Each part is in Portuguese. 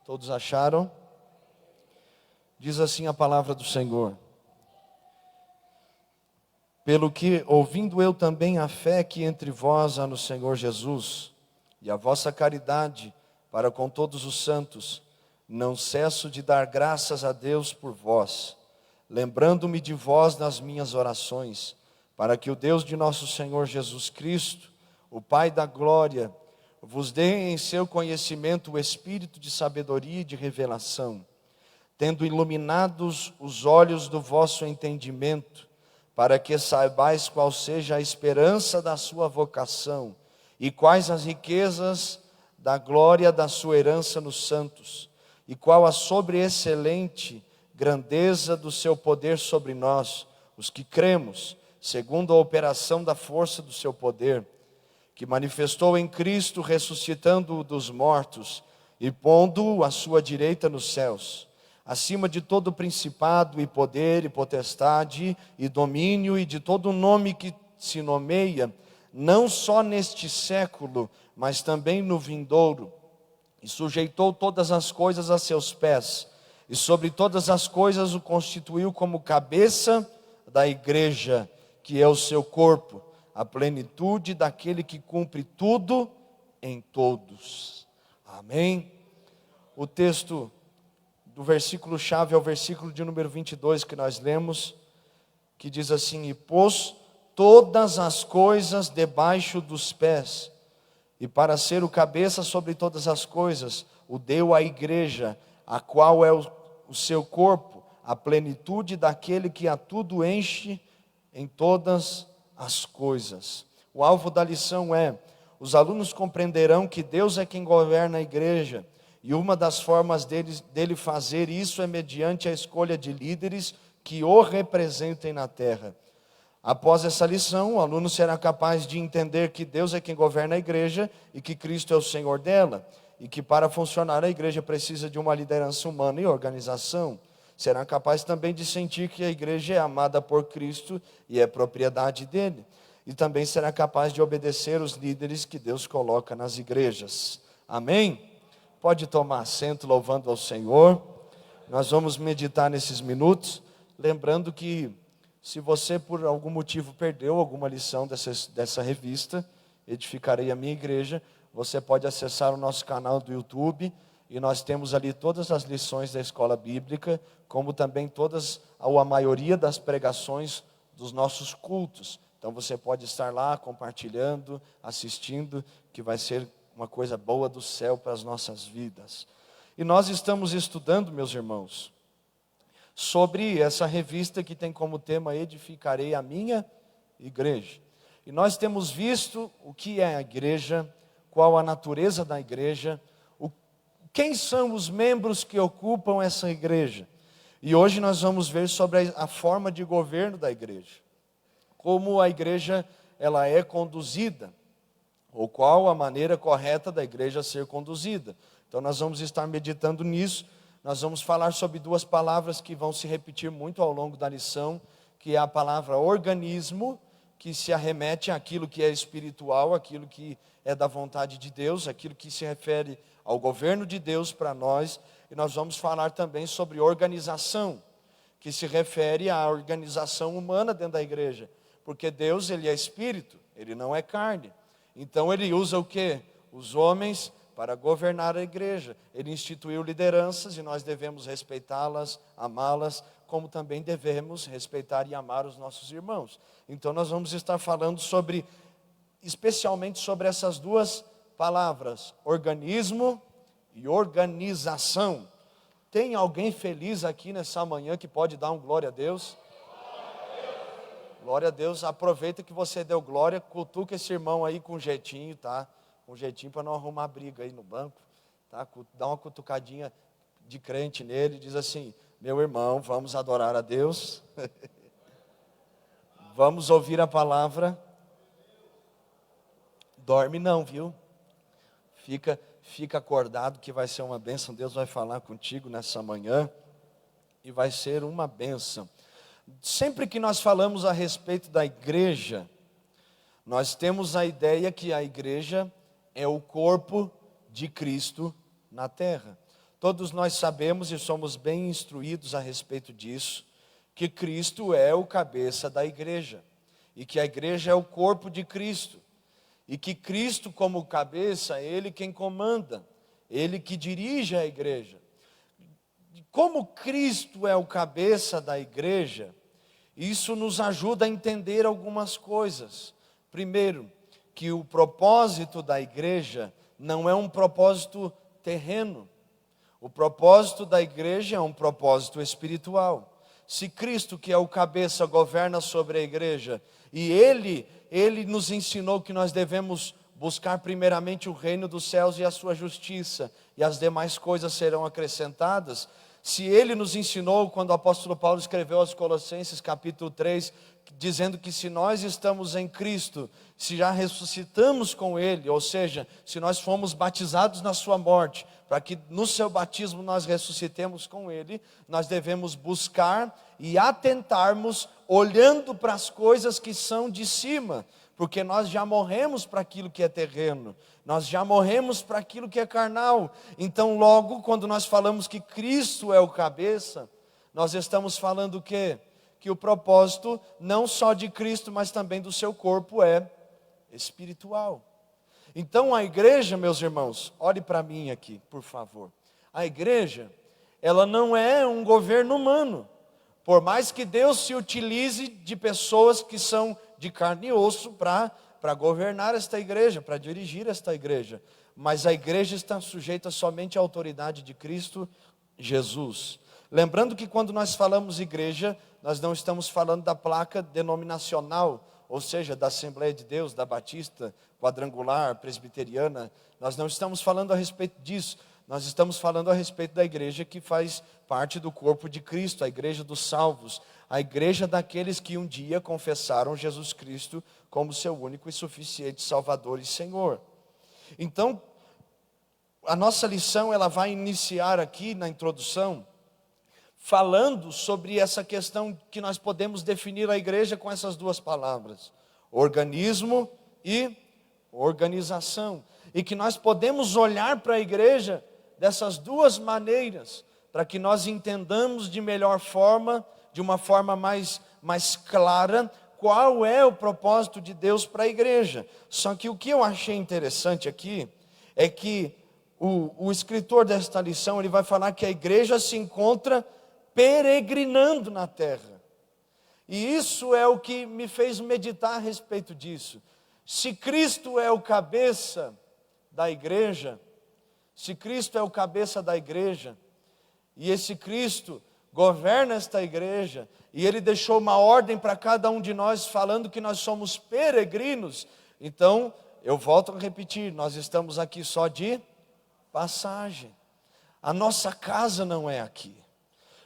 Todos acharam? Diz assim a palavra do Senhor: pelo que, ouvindo eu também a fé que entre vós há no Senhor Jesus, e a vossa caridade para com todos os santos, não cesso de dar graças a Deus por vós, lembrando-me de vós nas minhas orações, para que o Deus de nosso Senhor Jesus Cristo, o Pai da glória, vos dê em seu conhecimento o espírito de sabedoria e de revelação, tendo iluminados os olhos do vosso entendimento, para que saibais qual seja a esperança da sua vocação, e quais as riquezas da glória da sua herança nos santos, e qual a sobreexcelente grandeza do seu poder sobre nós, os que cremos, segundo a operação da força do seu poder, que manifestou em Cristo, ressuscitando-o dos mortos, e pondo-o à sua direita nos céus, acima de todo principado e poder e potestade e domínio e de todo nome que se nomeia, não só neste século, mas também no vindouro, e sujeitou todas as coisas a seus pés, e sobre todas as coisas o constituiu como cabeça da igreja, que é o seu corpo, a plenitude daquele que cumpre tudo em todos. Amém? O texto do versículo-chave é o versículo de número 22 que nós lemos, que diz assim: e pôs todas as coisas debaixo dos pés, e para ser o cabeça sobre todas as coisas, o deu à igreja, a qual é o seu corpo, a plenitude daquele que a tudo enche em todas as coisas. O alvo da lição é: os alunos compreenderão que Deus é quem governa a igreja, e uma das formas dele fazer isso é mediante a escolha de líderes que o representem na terra. Após essa lição, o aluno será capaz de entender que Deus é quem governa a igreja e que Cristo é o Senhor dela, e que para funcionar a igreja precisa de uma liderança humana e organização. Será capaz também de sentir que a igreja é amada por Cristo e é propriedade dele. E também será capaz de obedecer os líderes que Deus coloca nas igrejas. Amém? Pode tomar assento louvando ao Senhor. Nós vamos meditar nesses minutos, lembrando que se você por algum motivo perdeu alguma lição dessa revista, Edificarei a Minha Igreja, você pode acessar o nosso canal do YouTube, e nós temos ali todas as lições da escola bíblica, como também todas, ou a maioria das pregações dos nossos cultos. Então você pode estar lá compartilhando, assistindo, que vai ser uma coisa boa do céu para as nossas vidas. E nós estamos estudando, meus irmãos, sobre essa revista que tem como tema Edificarei a Minha Igreja. E nós temos visto o que é a igreja, qual a natureza da igreja, quem são os membros que ocupam essa igreja. E hoje nós vamos ver sobre a forma de governo da igreja, como a igreja ela é conduzida, ou qual a maneira correta da igreja ser conduzida. Então nós vamos estar meditando nisso. Nós vamos falar sobre duas palavras que vão se repetir muito ao longo da lição, que é a palavra organismo, que se arremete àquilo que é espiritual, aquilo que é da vontade de Deus, aquilo que se refere ao governo de Deus para nós. E nós vamos falar também sobre organização, que se refere à organização humana dentro da igreja, porque Deus ele é espírito, ele não é carne. Então ele usa o quê? Os homens para governar a igreja. Ele instituiu lideranças e nós devemos respeitá-las, amá-las, como também devemos respeitar e amar os nossos irmãos. Então nós vamos estar falando especialmente sobre essas duas palavras, organismo e organização. Tem alguém feliz aqui nessa manhã que pode dar um glória a Deus? Glória a Deus. Aproveita que você deu glória, cutuca esse irmão aí com jeitinho, tá? Com jeitinho para não arrumar briga aí no banco, tá? Dá uma cutucadinha de crente nele e diz assim: meu irmão, vamos adorar a Deus. Vamos ouvir a palavra. Dorme não, viu? Fica acordado que vai ser uma bênção. Deus vai falar contigo nessa manhã e vai ser uma bênção. Sempre que nós falamos a respeito da igreja, nós temos a ideia que a igreja é o corpo de Cristo na terra. Todos nós sabemos e somos bem instruídos a respeito disso, que Cristo é o cabeça da igreja, e que a igreja é o corpo de Cristo, e que Cristo como cabeça, é Ele quem comanda, Ele que dirige a igreja. Como Cristo é o cabeça da igreja, isso nos ajuda a entender algumas coisas. Primeiro, que o propósito da igreja não é um propósito terreno. O propósito da igreja é um propósito espiritual. Se Cristo, que é o cabeça, governa sobre a igreja, e Ele nos ensinou que nós devemos buscar primeiramente o reino dos céus e a sua justiça, e as demais coisas serão acrescentadas. Se Ele nos ensinou, quando o apóstolo Paulo escreveu aos Colossenses capítulo 3, dizendo que se nós estamos em Cristo, se já ressuscitamos com Ele, ou seja, se nós fomos batizados na sua morte, para que no seu batismo nós ressuscitemos com Ele, nós devemos buscar e atentarmos, olhando para as coisas que são de cima, porque nós já morremos para aquilo que é terreno, nós já morremos para aquilo que é carnal. Então logo, quando nós falamos que Cristo é o cabeça, nós estamos falando o quê? Que o propósito, não só de Cristo, mas também do seu corpo, é espiritual. Então a igreja, meus irmãos, olhe para mim aqui, por favor. A igreja, ela não é um governo humano. Por mais que Deus se utilize de pessoas que são de carne e osso para governar esta igreja, para dirigir esta igreja. Mas a igreja está sujeita somente à autoridade de Cristo Jesus. Lembrando que quando nós falamos igreja, nós não estamos falando da placa denominacional, ou seja, da Assembleia de Deus, da Batista, Quadrangular, Presbiteriana. Nós não estamos falando a respeito disso. Nós estamos falando a respeito da igreja que faz parte do corpo de Cristo, a igreja dos salvos, a igreja daqueles que um dia confessaram Jesus Cristo como seu único e suficiente Salvador e Senhor. Então, a nossa lição, ela vai iniciar aqui na introdução, falando sobre essa questão que nós podemos definir a igreja com essas duas palavras: organismo e organização. E que nós podemos olhar para a igreja dessas duas maneiras, para que nós entendamos de melhor forma, de uma forma mais clara, qual é o propósito de Deus para a igreja. Só que o que eu achei interessante aqui, é que o escritor desta lição, ele vai falar que a igreja se encontra peregrinando na terra. E isso é o que me fez meditar a respeito disso. Se Cristo é o cabeça da igreja, se Cristo é o cabeça da igreja, e esse Cristo governa esta igreja, e Ele deixou uma ordem para cada um de nós, falando que nós somos peregrinos, então, eu volto a repetir, nós estamos aqui só de passagem. A nossa casa não é aqui.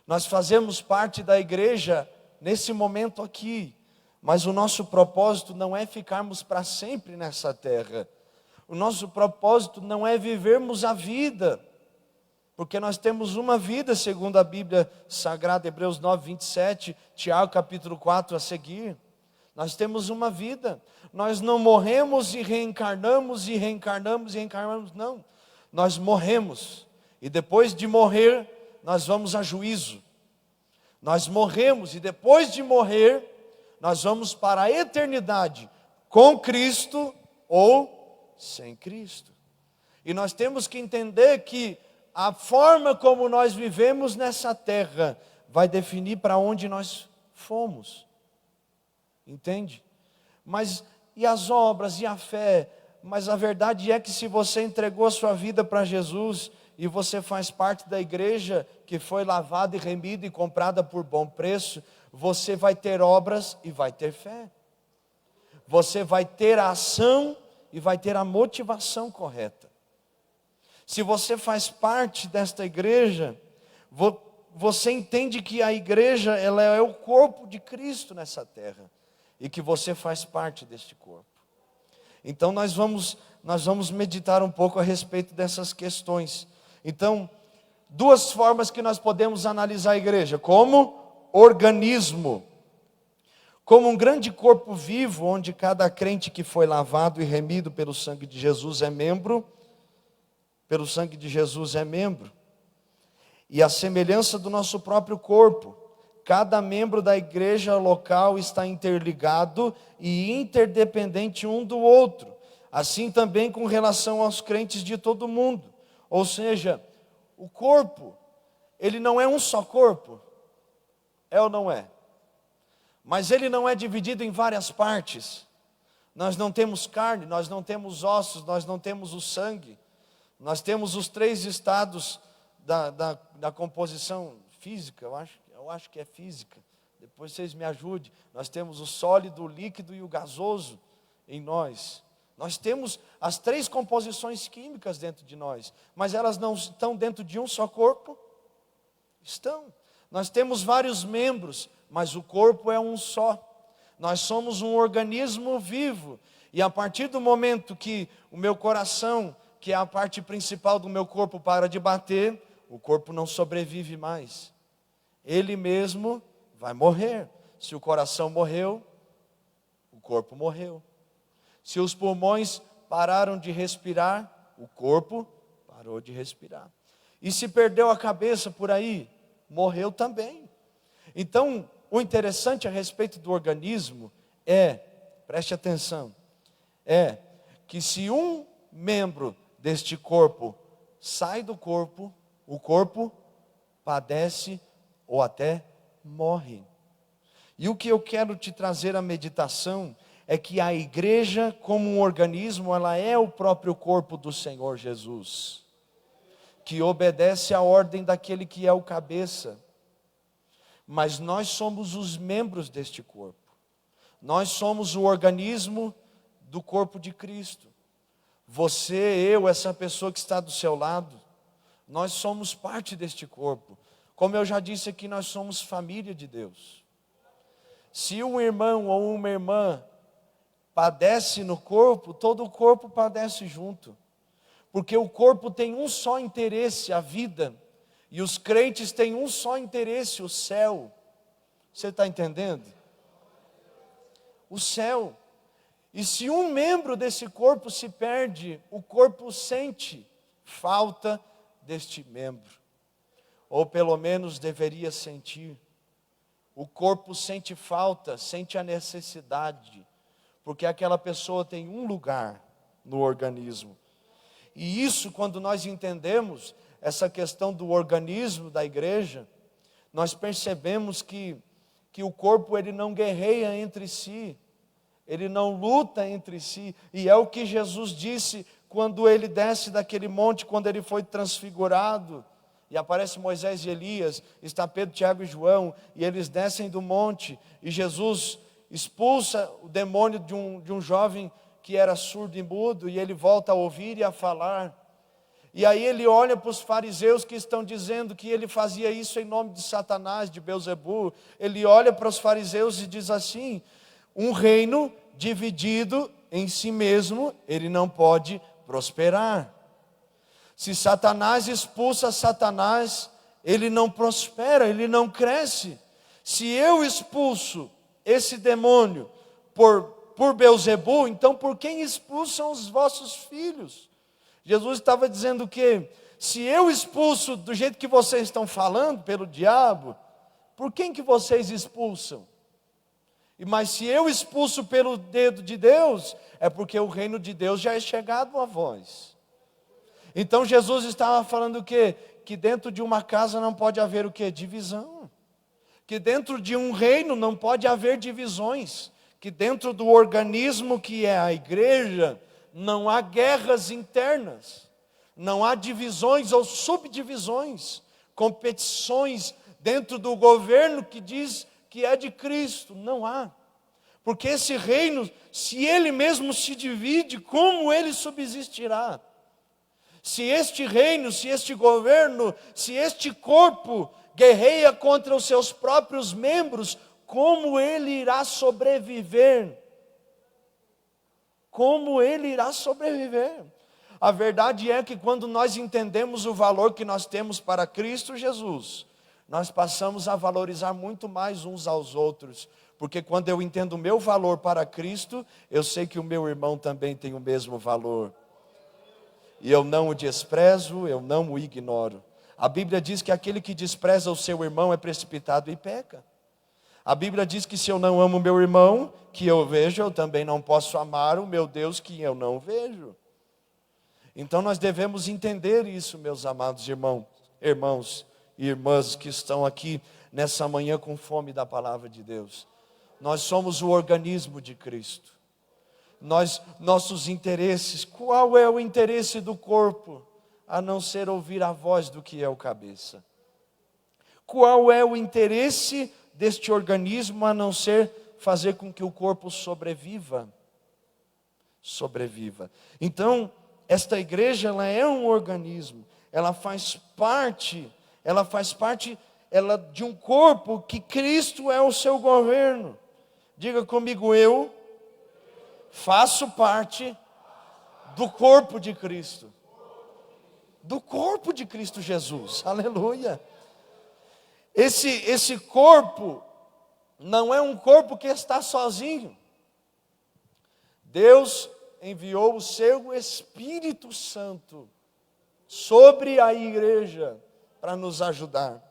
Nós fazemos parte da igreja nesse momento aqui, mas o nosso propósito não é ficarmos para sempre nessa terra. O nosso propósito não é vivermos a vida, porque nós temos uma vida, segundo a Bíblia Sagrada, Hebreus 9, 27, Tiago capítulo 4 a seguir. Nós temos uma vida, nós não morremos e reencarnamos, e reencarnamos, e reencarnamos, não. Nós morremos, e depois de morrer, nós vamos a juízo. Nós morremos, e depois de morrer, nós vamos para a eternidade, com Cristo ou sem Cristo. E nós temos que entender que a forma como nós vivemos nessa terra vai definir para onde nós fomos. Entende? Mas e as obras e a fé? Mas a verdade é que se você entregou a sua vida para Jesus e você faz parte da igreja que foi lavada e remida e comprada por bom preço, você vai ter obras e vai ter fé. Você vai ter a ação e vai ter a motivação correta. Se você faz parte desta igreja, você entende que a igreja, ela é o corpo de Cristo nessa terra, e que você faz parte deste corpo. Então nós vamos meditar um pouco a respeito dessas questões. Então, duas formas que nós podemos analisar a igreja: como organismo, como um grande corpo vivo, onde cada crente que foi lavado e remido pelo sangue de Jesus é membro. Pelo sangue de Jesus é membro. E a semelhança do nosso próprio corpo, cada membro da igreja local está interligado e interdependente um do outro. Assim também com relação aos crentes de todo mundo. Ou seja, o corpo, ele não é um só corpo. É ou não é? Mas ele não é dividido em várias partes. Nós não temos carne, nós não temos ossos, nós não temos o sangue. Nós temos os 3 estados da composição física, eu acho que é física. Depois vocês me ajudem. Nós temos o sólido, o líquido e o gasoso em nós. Nós temos as 3 composições químicas dentro de nós, mas elas não estão dentro de um só corpo? Estão. Nós temos vários membros, mas o corpo é um só. Nós somos um organismo vivo, e a partir do momento que o meu coração, que é a parte principal do meu corpo, para de bater, o corpo não sobrevive mais. Ele mesmo vai morrer. Se o coração morreu, o corpo morreu. Se os pulmões pararam de respirar, o corpo parou de respirar. E se perdeu a cabeça por aí, morreu também. Então, o interessante a respeito do organismo é, preste atenção, é que se um membro deste corpo sai do corpo, o corpo padece ou até morre. E o que eu quero te trazer à meditação é que a igreja, como um organismo, ela é o próprio corpo do Senhor Jesus, que obedece à ordem daquele que é o cabeça. Mas nós somos os membros deste corpo. Nós somos o organismo do corpo de Cristo. Você, eu, essa pessoa que está do seu lado, nós somos parte deste corpo. Como eu já disse aqui, nós somos família de Deus. Se um irmão ou uma irmã padece no corpo, todo o corpo padece junto. Porque o corpo tem um só interesse, a vida. E os crentes têm um só interesse, o céu. Você está entendendo? O céu. E se um membro desse corpo se perde, o corpo sente falta deste membro. Ou pelo menos deveria sentir. O corpo sente falta, sente a necessidade. Porque aquela pessoa tem um lugar no organismo. E isso, quando nós entendemos essa questão do organismo da igreja, nós percebemos que o corpo ele não guerreia entre si, ele não luta entre si, e é o que Jesus disse quando ele desce daquele monte, quando ele foi transfigurado, e aparece Moisés e Elias, está Pedro, Tiago e João, e eles descem do monte, e Jesus expulsa o demônio de um jovem que era surdo e mudo, e ele volta a ouvir e a falar. E aí ele olha para os fariseus que estão dizendo que ele fazia isso em nome de Satanás, de Belzebu. Ele olha para os fariseus e diz assim: um reino dividido em si mesmo, ele não pode prosperar. Se Satanás expulsa Satanás, ele não prospera, ele não cresce. Se eu expulso esse demônio por Belzebu, então por quem expulsam os vossos filhos? Jesus estava dizendo que se eu expulso do jeito que vocês estão falando, pelo diabo, por quem que vocês expulsam? Mas se eu expulso pelo dedo de Deus, é porque o reino de Deus já é chegado a vós. Então Jesus estava falando o quê? Que dentro de uma casa não pode haver o quê? Divisão. Que dentro de um reino não pode haver divisões. Que dentro do organismo que é a igreja, não há guerras internas, não há divisões ou subdivisões, competições dentro do governo que diz que é de Cristo, não há. Porque esse reino, se ele mesmo se divide, como ele subsistirá? Se este reino, se este governo, se este corpo guerreia contra os seus próprios membros, como ele irá sobreviver? Como ele irá sobreviver? A verdade é que quando nós entendemos o valor que nós temos para Cristo Jesus, nós passamos a valorizar muito mais uns aos outros, porque quando eu entendo o meu valor para Cristo, eu sei que o meu irmão também tem o mesmo valor, e eu não o desprezo, eu não o ignoro. A Bíblia diz que aquele que despreza o seu irmão é precipitado e peca. A Bíblia diz que se eu não amo meu irmão, que eu vejo, eu também não posso amar o meu Deus que eu não vejo. Então nós devemos entender isso, meus amados irmãos e irmãs que estão aqui nessa manhã com fome da palavra de Deus. Nós somos o organismo de Cristo. Nossos interesses, qual é o interesse do corpo? A não ser ouvir a voz do que é o cabeça. Qual é o interesse deste organismo a não ser fazer com que o corpo sobreviva? Então, esta igreja, ela é um organismo, ela faz parte de um corpo que Cristo é o seu governo. Diga comigo, eu faço parte do corpo de Cristo. Do corpo de Cristo Jesus, aleluia. Esse corpo não é um corpo que está sozinho. Deus enviou o seu Espírito Santo sobre a igreja para nos ajudar.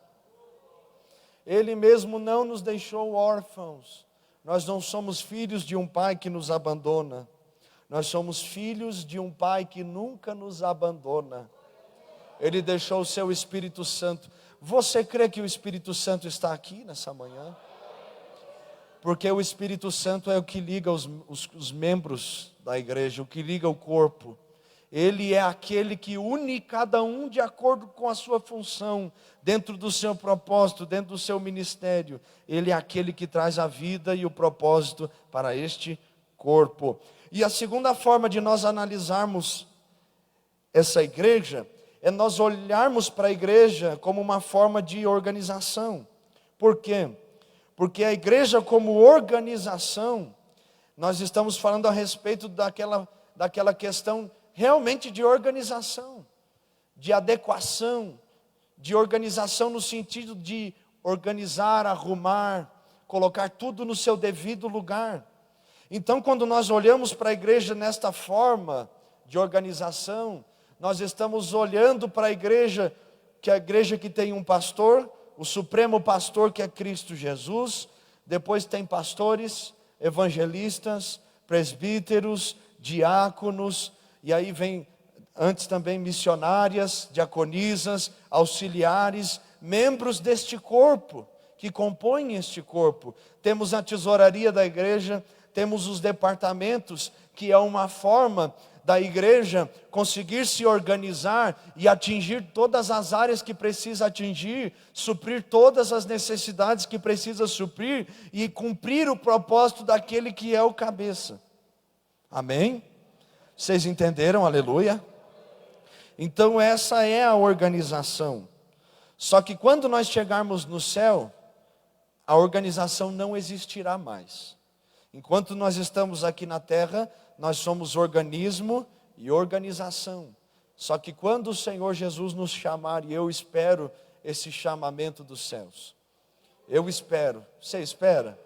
Ele mesmo não nos deixou órfãos. Nós não somos filhos de um pai que nos abandona. Nós somos filhos de um pai que nunca nos abandona. Ele deixou o seu Espírito Santo. Você crê que o Espírito Santo está aqui nessa manhã? Porque o Espírito Santo é o que liga os membros da igreja, o que liga o corpo. Ele é aquele que une cada um de acordo com a sua função, dentro do seu propósito, dentro do seu ministério. Ele é aquele que traz a vida e o propósito para este corpo. E a segunda forma de nós analisarmos essa igreja é nós olharmos para a igreja como uma forma de organização. Por quê? Porque a igreja como organização, nós estamos falando a respeito daquela questão realmente de organização, de adequação, de organização no sentido de organizar, arrumar, colocar tudo no seu devido lugar. Então, quando nós olhamos para a igreja nesta forma de organização, nós estamos olhando para a igreja que tem um pastor, o supremo pastor que é Cristo Jesus, depois tem pastores, evangelistas, presbíteros, diáconos, e aí vem antes também missionárias, diaconisas, auxiliares, membros deste corpo, que compõem este corpo. Temos a tesouraria da igreja, temos os departamentos, que é uma forma da igreja conseguir se organizar e atingir todas as áreas que precisa atingir, suprir todas as necessidades que precisa suprir e cumprir o propósito daquele que é o cabeça. Amém? Vocês entenderam? Aleluia? Então essa é a organização. Só que quando nós chegarmos no céu, a organização não existirá mais. Enquanto nós estamos aqui na terra, nós somos organismo e organização. Só que quando o Senhor Jesus nos chamar, e eu espero esse chamamento dos céus. Eu espero. Você espera?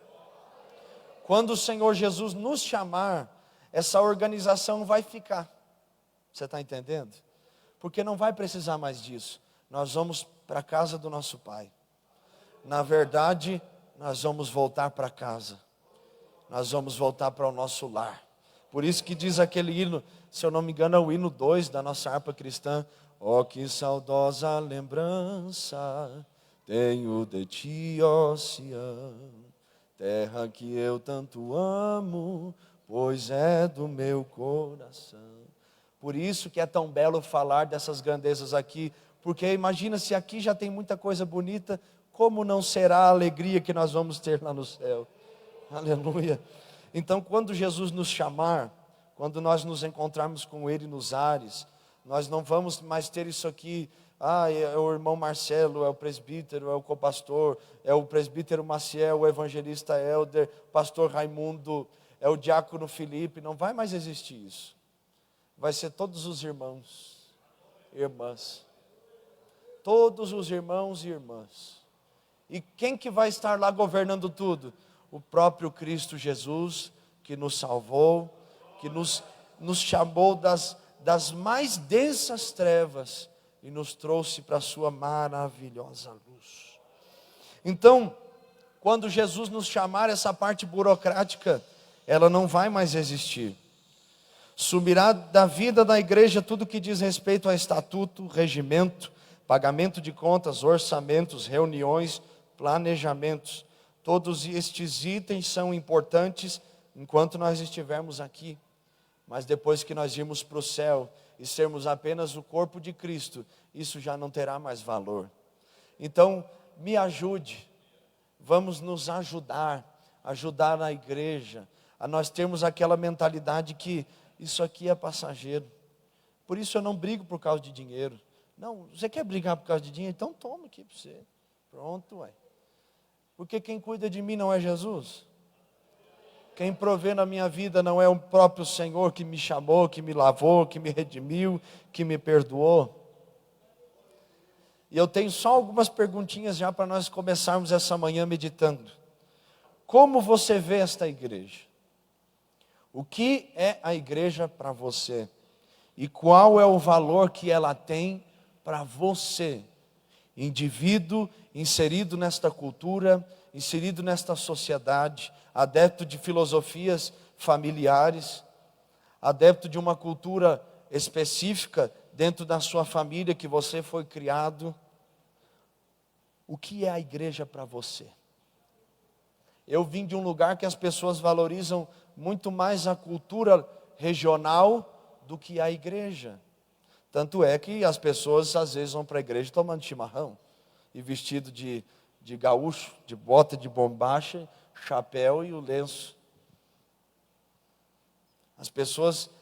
Quando o Senhor Jesus nos chamar, essa organização vai ficar. Você está entendendo? Porque não vai precisar mais disso. Nós vamos para a casa do nosso Pai. Na verdade, nós vamos voltar para casa. Nós vamos voltar para o nosso lar. Por isso que diz aquele hino, se eu não me engano é o hino 2 da nossa harpa cristã. Oh, que saudosa lembrança tenho de ti, ó Sião, terra que eu tanto amo, pois é do meu coração. Por isso que é tão belo falar dessas grandezas aqui, porque imagina se aqui já tem muita coisa bonita, como não será a alegria que nós vamos ter lá no céu? Aleluia. Então, quando Jesus nos chamar, quando nós nos encontrarmos com Ele nos ares, nós não vamos mais ter isso aqui, é o irmão Marcelo, é o presbítero, é o copastor, é o presbítero Maciel, o evangelista Helder, pastor Raimundo, é o diácono Felipe. Não vai mais existir isso. Vai ser todos os irmãos, irmãs. Todos os irmãos e irmãs. E quem que vai estar lá governando tudo? O próprio Cristo Jesus, que nos salvou, que nos chamou das mais densas trevas e nos trouxe para a sua maravilhosa luz. Então, quando Jesus nos chamar, essa parte burocrática, ela não vai mais existir. Sumirá da vida da igreja tudo que diz respeito a estatuto, regimento, pagamento de contas, orçamentos, reuniões, planejamentos. Todos estes itens são importantes enquanto nós estivermos aqui. Mas depois que nós irmos para o céu e sermos apenas o corpo de Cristo, isso já não terá mais valor. Então, me ajude, vamos nos ajudar a igreja, a nós termos aquela mentalidade que isso aqui é passageiro. Por isso eu não brigo por causa de dinheiro. Não, você quer brigar por causa de dinheiro? Então toma aqui para você. Pronto, ué. Porque quem cuida de mim não é Jesus? Quem provê na minha vida não é o próprio Senhor que me chamou, que me lavou, que me redimiu, que me perdoou? E eu tenho só algumas perguntinhas já para nós começarmos essa manhã meditando. Como você vê esta igreja? O que é a igreja para você? E qual é o valor que ela tem para você? Indivíduo inserido nesta cultura, inserido nesta sociedade, adepto de filosofias familiares, adepto de uma cultura específica dentro da sua família que você foi criado. O que é a igreja para você? Eu vim de um lugar que as pessoas valorizam muito mais a cultura regional do que a igreja. Tanto é que as pessoas às vezes vão para a igreja tomando chimarrão e vestido de gaúcho, de bota de bombacha, chapéu e o lenço.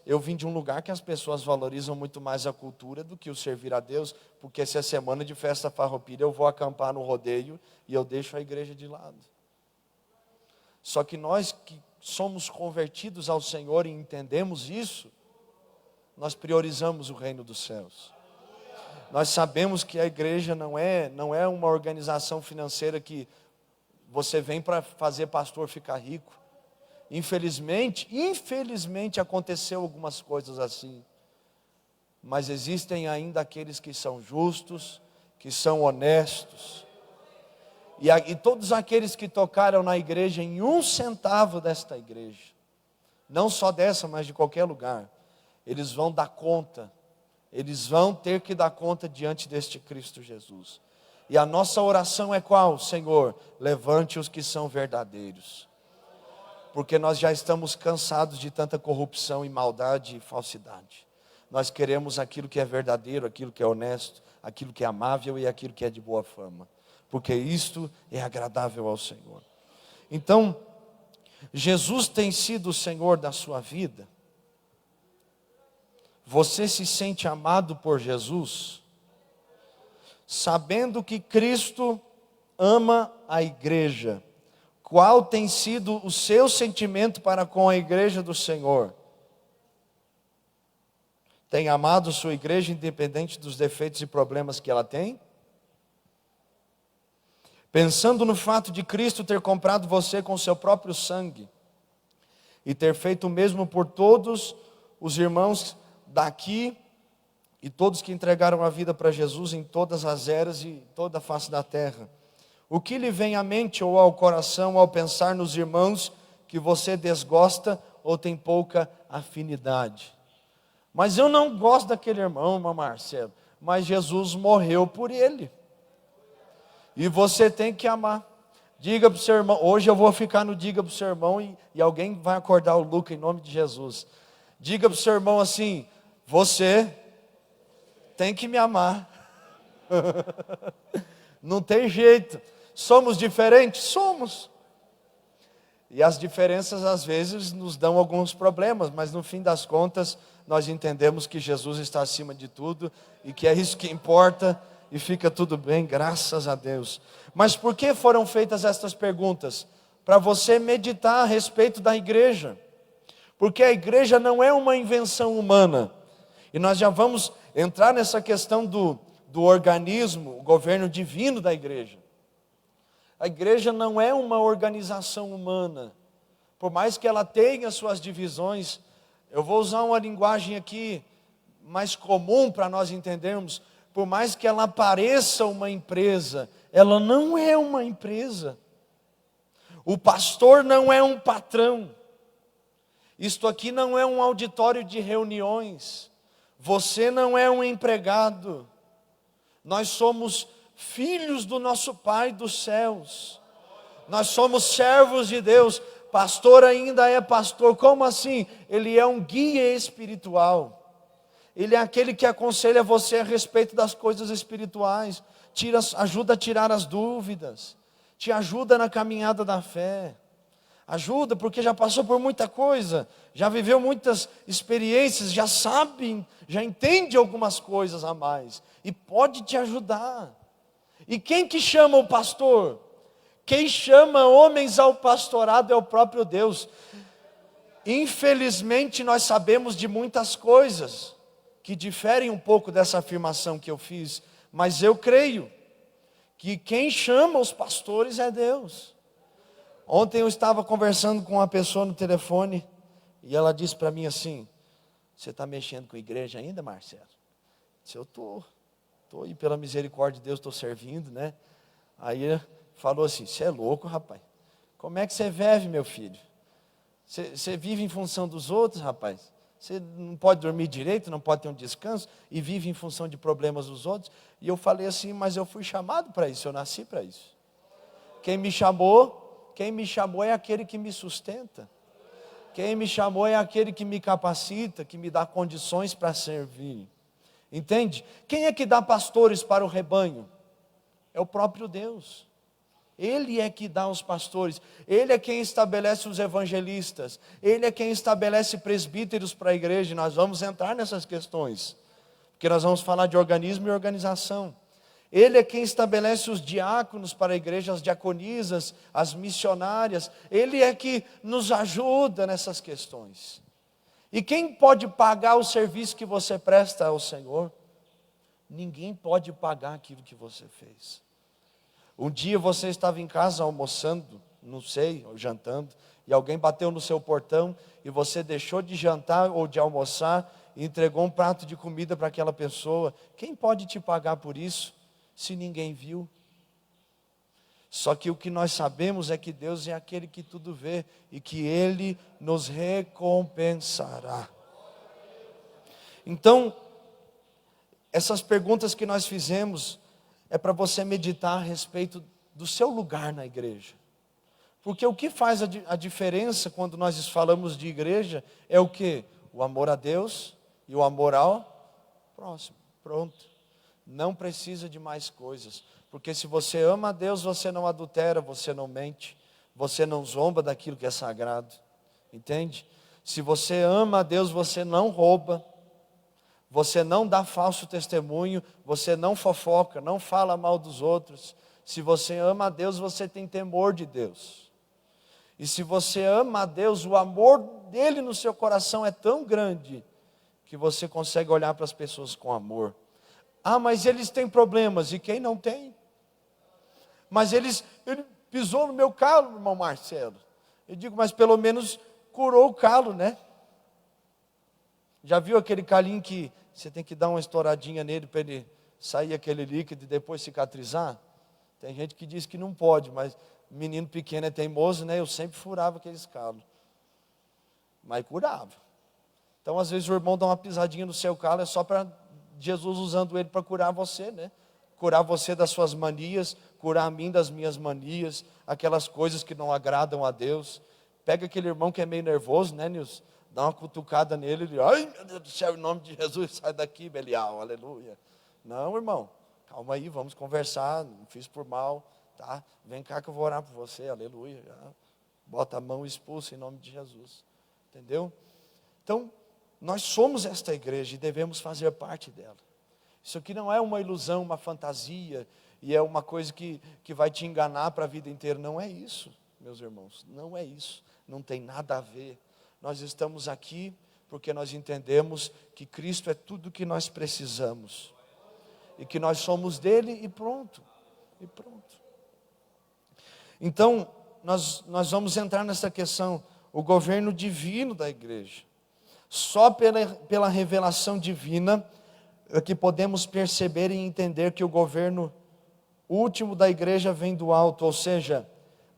Eu vim de um lugar que as pessoas valorizam muito mais a cultura do que o servir a Deus, porque se é semana de festa farroupilha eu vou acampar no rodeio e eu deixo a igreja de lado. Só que nós que somos convertidos ao Senhor e entendemos isso, nós priorizamos o reino dos céus. Nós sabemos que a igreja não é uma organização financeira que você vem para fazer pastor ficar rico. Infelizmente aconteceu algumas coisas assim. Mas existem ainda aqueles que são justos, que são honestos. E todos aqueles que tocaram na igreja em 1 centavo desta igreja, não só dessa, mas de qualquer lugar, eles vão dar conta, eles vão ter que dar conta diante deste Cristo Jesus. E a nossa oração é qual? Senhor, levante os que são verdadeiros. Porque nós já estamos cansados de tanta corrupção e maldade e falsidade. Nós queremos aquilo que é verdadeiro, aquilo que é honesto, aquilo que é amável e aquilo que é de boa fama. Porque isto é agradável ao Senhor. Então, Jesus tem sido o Senhor da sua vida. Você se sente amado por Jesus? Sabendo que Cristo ama a igreja. Qual tem sido o seu sentimento para com a igreja do Senhor? Tem amado sua igreja independente dos defeitos e problemas que ela tem? Pensando no fato de Cristo ter comprado você com seu próprio sangue e ter feito o mesmo por todos os irmãos daqui e todos que entregaram a vida para Jesus em todas as eras e toda a face da terra. O que lhe vem à mente ou ao coração ao pensar nos irmãos que você desgosta ou tem pouca afinidade? Mas eu não gosto daquele irmão, irmão Marcelo, mas Jesus morreu por ele. E você tem que amar. Diga para o seu irmão, hoje eu vou ficar no diga para o seu irmão e alguém vai acordar o Luca em nome de Jesus. Diga para o seu irmão assim, você tem que me amar. Não tem jeito. Somos diferentes? Somos. E as diferenças às vezes nos dão alguns problemas, mas no fim das contas nós entendemos que Jesus está acima de tudo e que é isso que importa e fica tudo bem, graças a Deus. Mas por que foram feitas estas perguntas? Para você meditar a respeito da igreja. Porque a igreja não é uma invenção humana. E nós já vamos entrar nessa questão do organismo, o governo divino da igreja. A igreja não é uma organização humana. Por mais que ela tenha suas divisões, eu vou usar uma linguagem aqui mais comum para nós entendermos. por mais que ela pareça uma empresa, ela não é uma empresa. O pastor não é um patrão. Isto aqui não é um auditório de reuniões. Você não é um empregado. Nós somos filhos do nosso Pai dos céus. Nós somos servos de Deus. Pastor ainda é pastor. Como assim? Ele é um guia espiritual. Ele é aquele que aconselha você a respeito das coisas espirituais. Ajuda a tirar as dúvidas. Te ajuda na caminhada da fé. Ajuda porque já passou por muita coisa. Já viveu muitas experiências. Já sabe, já entende algumas coisas a mais. E pode te ajudar. E quem que chama o pastor? Quem chama homens ao pastorado é o próprio Deus. Infelizmente nós sabemos de muitas coisas que diferem um pouco dessa afirmação que eu fiz, mas eu creio que quem chama os pastores é Deus. Ontem eu estava conversando com uma pessoa no telefone e ela disse para mim assim: você está mexendo com a igreja ainda, Marcelo? Eu disse: eu estou aí pela misericórdia de Deus, estou servindo, né? Aí ele falou assim: você é louco, rapaz, como é que você vive, meu filho? Você vive em função dos outros, rapaz? Você não pode dormir direito, não pode ter um descanso e vive em função de problemas dos outros. E eu falei assim: mas eu fui chamado para isso, eu nasci para isso. Quem me chamou é aquele que me sustenta. Quem me chamou é aquele que me capacita, que me dá condições para servir. Entende? Quem é que dá pastores para o rebanho? É o próprio Deus. Ele é que dá os pastores, Ele é quem estabelece os evangelistas, Ele é quem estabelece presbíteros para a igreja. E nós vamos entrar nessas questões, porque nós vamos falar de organismo e organização. Ele é quem estabelece os diáconos para a igreja, as diaconisas, as missionárias. Ele é que nos ajuda nessas questões. E quem pode pagar o serviço que você presta ao Senhor? Ninguém pode pagar aquilo que você fez. Um dia você estava em casa almoçando, não sei, ou jantando, e alguém bateu no seu portão, e você deixou de jantar ou de almoçar, e entregou um prato de comida para aquela pessoa. Quem pode te pagar por isso, se ninguém viu? Só que o que nós sabemos é que Deus é aquele que tudo vê, e que Ele nos recompensará. Então, essas perguntas que nós fizemos, é para você meditar a respeito do seu lugar na igreja. Porque o que faz a diferença quando nós falamos de igreja é o quê? O amor a Deus e o amor ao próximo. Pronto. Não precisa de mais coisas. Porque se você ama a Deus, você não adultera, você não mente, você não zomba daquilo que é sagrado. Entende? Se você ama a Deus, você não rouba. Você não dá falso testemunho, você não fofoca, não fala mal dos outros. Se você ama a Deus, você tem temor de Deus. E se você ama a Deus, o amor dele no seu coração é tão grande, que você consegue olhar para as pessoas com amor. Ah, mas eles têm problemas, e quem não tem? Mas ele pisou no meu calo, irmão Marcelo. Eu digo, mas pelo menos curou o calo, né? Já viu aquele calinho que você tem que dar uma estouradinha nele para ele sair aquele líquido e depois cicatrizar? Tem gente que diz que não pode, mas menino pequeno é teimoso, né? Eu sempre furava aqueles calos, mas curava. Então às vezes o irmão dá uma pisadinha no seu calo, é só para Jesus usando ele para curar você, né? Curar você das suas manias, curar a mim das minhas manias, aquelas coisas que não agradam a Deus. Pega aquele irmão que é meio nervoso, né, Nilson? Dá uma cutucada nele, ele, ai meu Deus do céu, em nome de Jesus, sai daqui, Belial, aleluia. Não, irmão, calma aí, vamos conversar, não fiz por mal, tá? Vem cá que eu vou orar por você, aleluia. Bota a mão e expulsa em nome de Jesus, entendeu? Então, nós somos esta igreja e devemos fazer parte dela. Isso aqui não é uma ilusão, uma fantasia, e é uma coisa que vai te enganar para a vida inteira. Não é isso, meus irmãos, não é isso, não tem nada a ver. Nós estamos aqui porque nós entendemos que Cristo é tudo que nós precisamos. E que nós somos dele e pronto. E pronto. Então, nós vamos entrar nessa questão, o governo divino da igreja. Só pela revelação divina, que podemos perceber e entender que o governo último da igreja vem do alto, ou seja,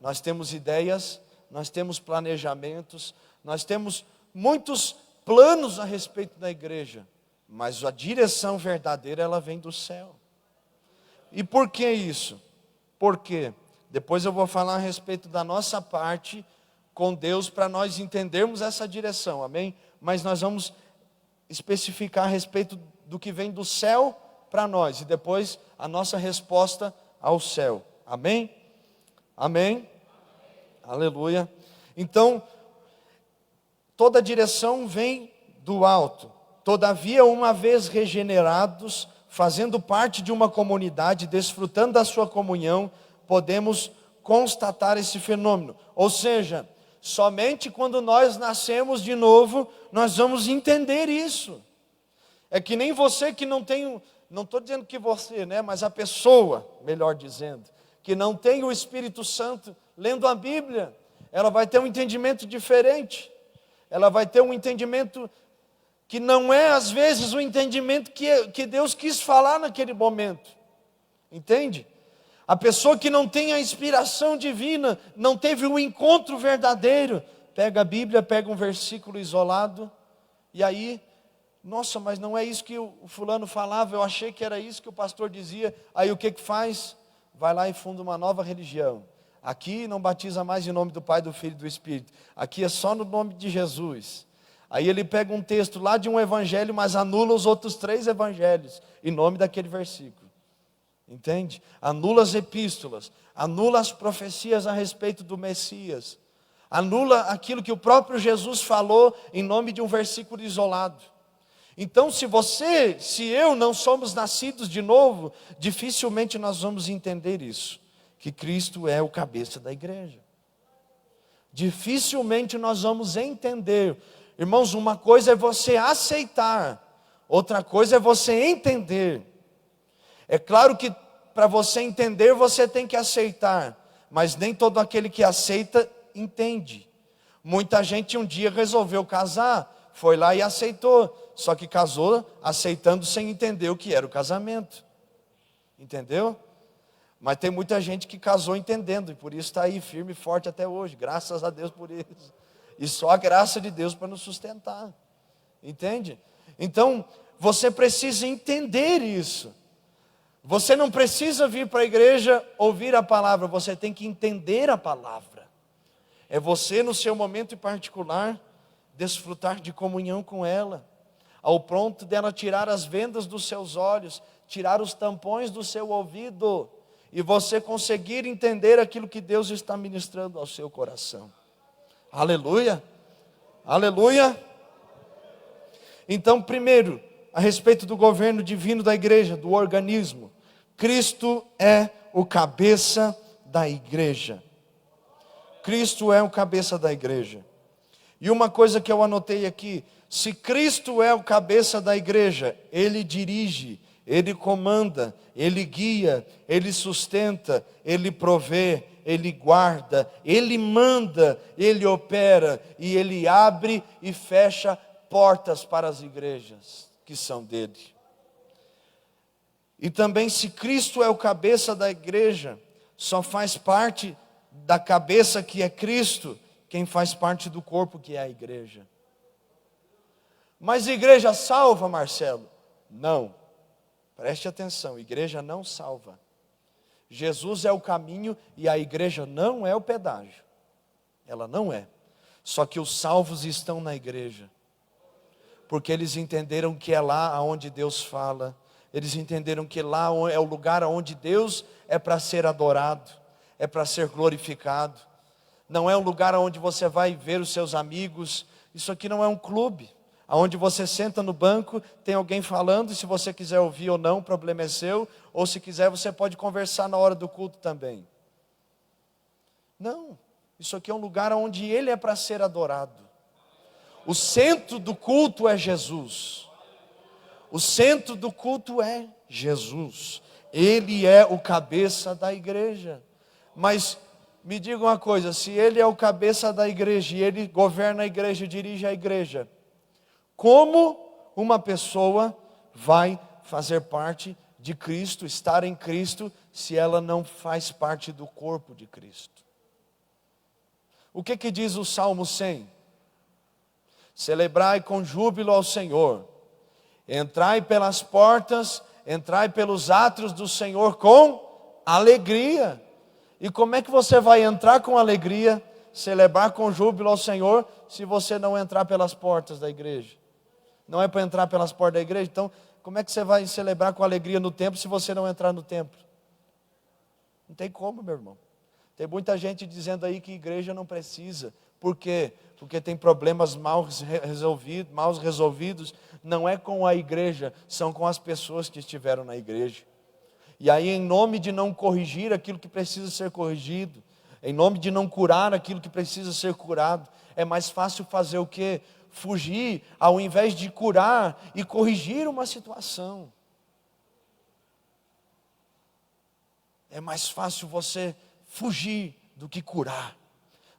nós temos ideias, nós temos planejamentos, nós temos muitos planos a respeito da igreja, mas a direção verdadeira, ela vem do céu. E por que isso? Por quê? Depois eu vou falar a respeito da nossa parte com Deus, para nós entendermos essa direção, amém? Mas nós vamos especificar a respeito do que vem do céu para nós, e depois a nossa resposta ao céu, amém? Amém? Aleluia. Então, toda direção vem do alto. Todavia, uma vez regenerados, fazendo parte de uma comunidade, desfrutando da sua comunhão, podemos constatar esse fenômeno. Ou seja, somente quando nós nascemos de novo, nós vamos entender isso. É que nem você que não tem, não estou dizendo que você, né, mas a pessoa, melhor dizendo, que não tem o Espírito Santo, lendo a Bíblia, ela vai ter um entendimento diferente. Ela vai ter um entendimento que não é, às vezes, o entendimento que Deus quis falar naquele momento. Entende? A pessoa que não tem a inspiração divina, não teve o encontro verdadeiro, pega a Bíblia, pega um versículo isolado, e aí, nossa, mas não é isso que o fulano falava, eu achei que era isso que o pastor dizia. Aí o que faz? Vai lá e funda uma nova religião. Aqui não batiza mais em nome do Pai, do Filho e do Espírito. Aqui é só no nome de Jesus. Aí ele pega um texto lá de um evangelho, mas anula os outros 3 evangelhos, em nome daquele versículo. Entende? Anula as epístolas, anula as profecias a respeito do Messias, anula aquilo que o próprio Jesus falou em nome de um versículo isolado. Então, se eu não somos nascidos de novo, dificilmente nós vamos entender isso, que Cristo é o cabeça da igreja. Dificilmente nós vamos entender. Irmãos, uma coisa é você aceitar, outra coisa é você entender. É claro que para você entender, você tem que aceitar, mas nem todo aquele que aceita, entende. Muita gente um dia resolveu casar, foi lá e aceitou, só que casou aceitando sem entender o que era o casamento. Entendeu? Mas tem muita gente que casou entendendo, e por isso está aí firme e forte até hoje, graças a Deus por isso. E só a graça de Deus para nos sustentar. Entende? Então, você precisa entender isso. Você não precisa vir para a igreja ouvir a palavra, você tem que entender a palavra. É você, no seu momento em particular, desfrutar de comunhão com ela, ao ponto dela tirar as vendas dos seus olhos, tirar os tampões do seu ouvido, e você conseguir entender aquilo que Deus está ministrando ao seu coração. Aleluia, aleluia. Então, primeiro, a respeito do governo divino da igreja, do organismo, Cristo é o cabeça da igreja. Cristo é o cabeça da igreja. E uma coisa que eu anotei aqui, se Cristo é o cabeça da igreja, Ele dirige, Ele comanda, Ele guia, Ele sustenta, Ele provê, Ele guarda, Ele manda, Ele opera, e Ele abre e fecha portas para as igrejas que são dele. E também, se Cristo é o cabeça da igreja, só faz parte da cabeça que é Cristo quem faz parte do corpo que é a igreja. Mas igreja salva, Marcelo? Não. Preste atenção, igreja não salva. Jesus é o caminho e a igreja não é o pedágio. Ela não é. Só que os salvos estão na igreja. Porque eles entenderam que é lá onde Deus fala. Eles entenderam que lá é o lugar onde Deus é para ser adorado, é para ser glorificado. Não é um lugar onde você vai ver os seus amigos. Isso aqui não é um clube, onde você senta no banco, tem alguém falando, e se você quiser ouvir ou não, o problema é seu. Ou se quiser, você pode conversar na hora do culto também. Não, isso aqui é um lugar onde Ele é para ser adorado. O centro do culto é Jesus. O centro do culto é Jesus. Ele é o cabeça da igreja. Mas me diga uma coisa, se Ele é o cabeça da igreja e Ele governa a igreja, dirige a igreja, como uma pessoa vai fazer parte de Cristo, estar em Cristo, se ela não faz parte do corpo de Cristo. O que diz o Salmo 100? Celebrai com júbilo ao Senhor, entrai pelas portas, entrai pelos átrios do Senhor com alegria. E como é que você vai entrar com alegria, celebrar com júbilo ao Senhor, se você não entrar pelas portas da igreja? Não é para entrar pelas portas da igreja? Então, como é que você vai celebrar com alegria no templo, se você não entrar no templo? Não tem como, meu irmão. Tem muita gente dizendo aí que igreja não precisa. Por quê? Porque tem problemas mal resolvidos. Não é com a igreja, são com as pessoas que estiveram na igreja. E aí, em nome de não corrigir aquilo que precisa ser corrigido, em nome de não curar aquilo que precisa ser curado, é mais fácil fazer o quê? Fugir, ao invés de curar e corrigir uma situação. É mais fácil você fugir do que curar.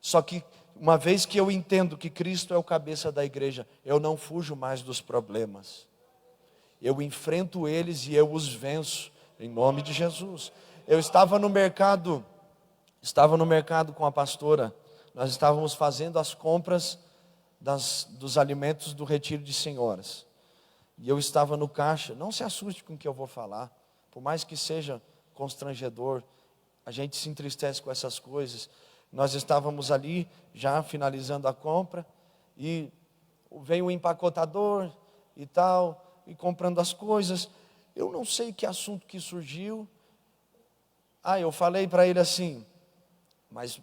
Só que uma vez que eu entendo que Cristo é o cabeça da igreja, eu não fujo mais dos problemas. Eu enfrento eles e eu os venço, em nome de Jesus. Eu estava no mercado com a pastora. Nós estávamos fazendo as compras dos alimentos do retiro de senhoras. E eu estava no caixa. Não se assuste com o que eu vou falar. Por mais que seja constrangedor, a gente se entristece com essas coisas. Nós estávamos ali, já finalizando a compra, e veio o empacotador e tal, e comprando as coisas. Eu não sei que assunto que surgiu. Eu falei para ele assim, mas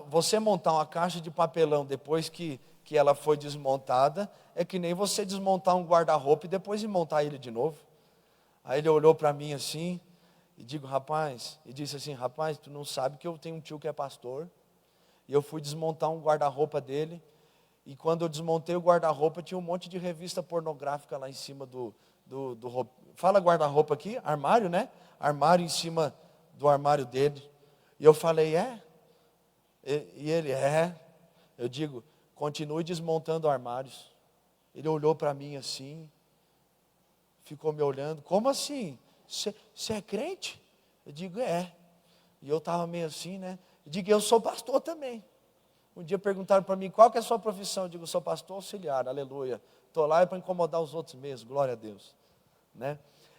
você montar uma caixa de papelão depois que ela foi desmontada, é que nem você desmontar um guarda-roupa e depois montar ele de novo. Aí ele olhou para mim assim, e disse assim, rapaz, tu não sabe que eu tenho um tio que é pastor, e eu fui desmontar um guarda-roupa dele, e quando eu desmontei o guarda-roupa, tinha um monte de revista pornográfica lá em cima fala guarda-roupa aqui, armário, né? Armário em cima do armário dele. E eu falei, E ele, Eu digo, continue desmontando armários. Ele olhou para mim assim, ficou me olhando, como assim? Você é crente? Eu digo, E eu estava meio assim, né? Eu digo, eu sou pastor também. Um dia perguntaram para mim, qual que é a sua profissão? Eu digo, sou pastor auxiliar, aleluia. Estou lá para incomodar os outros mesmo, glória a Deus. Né?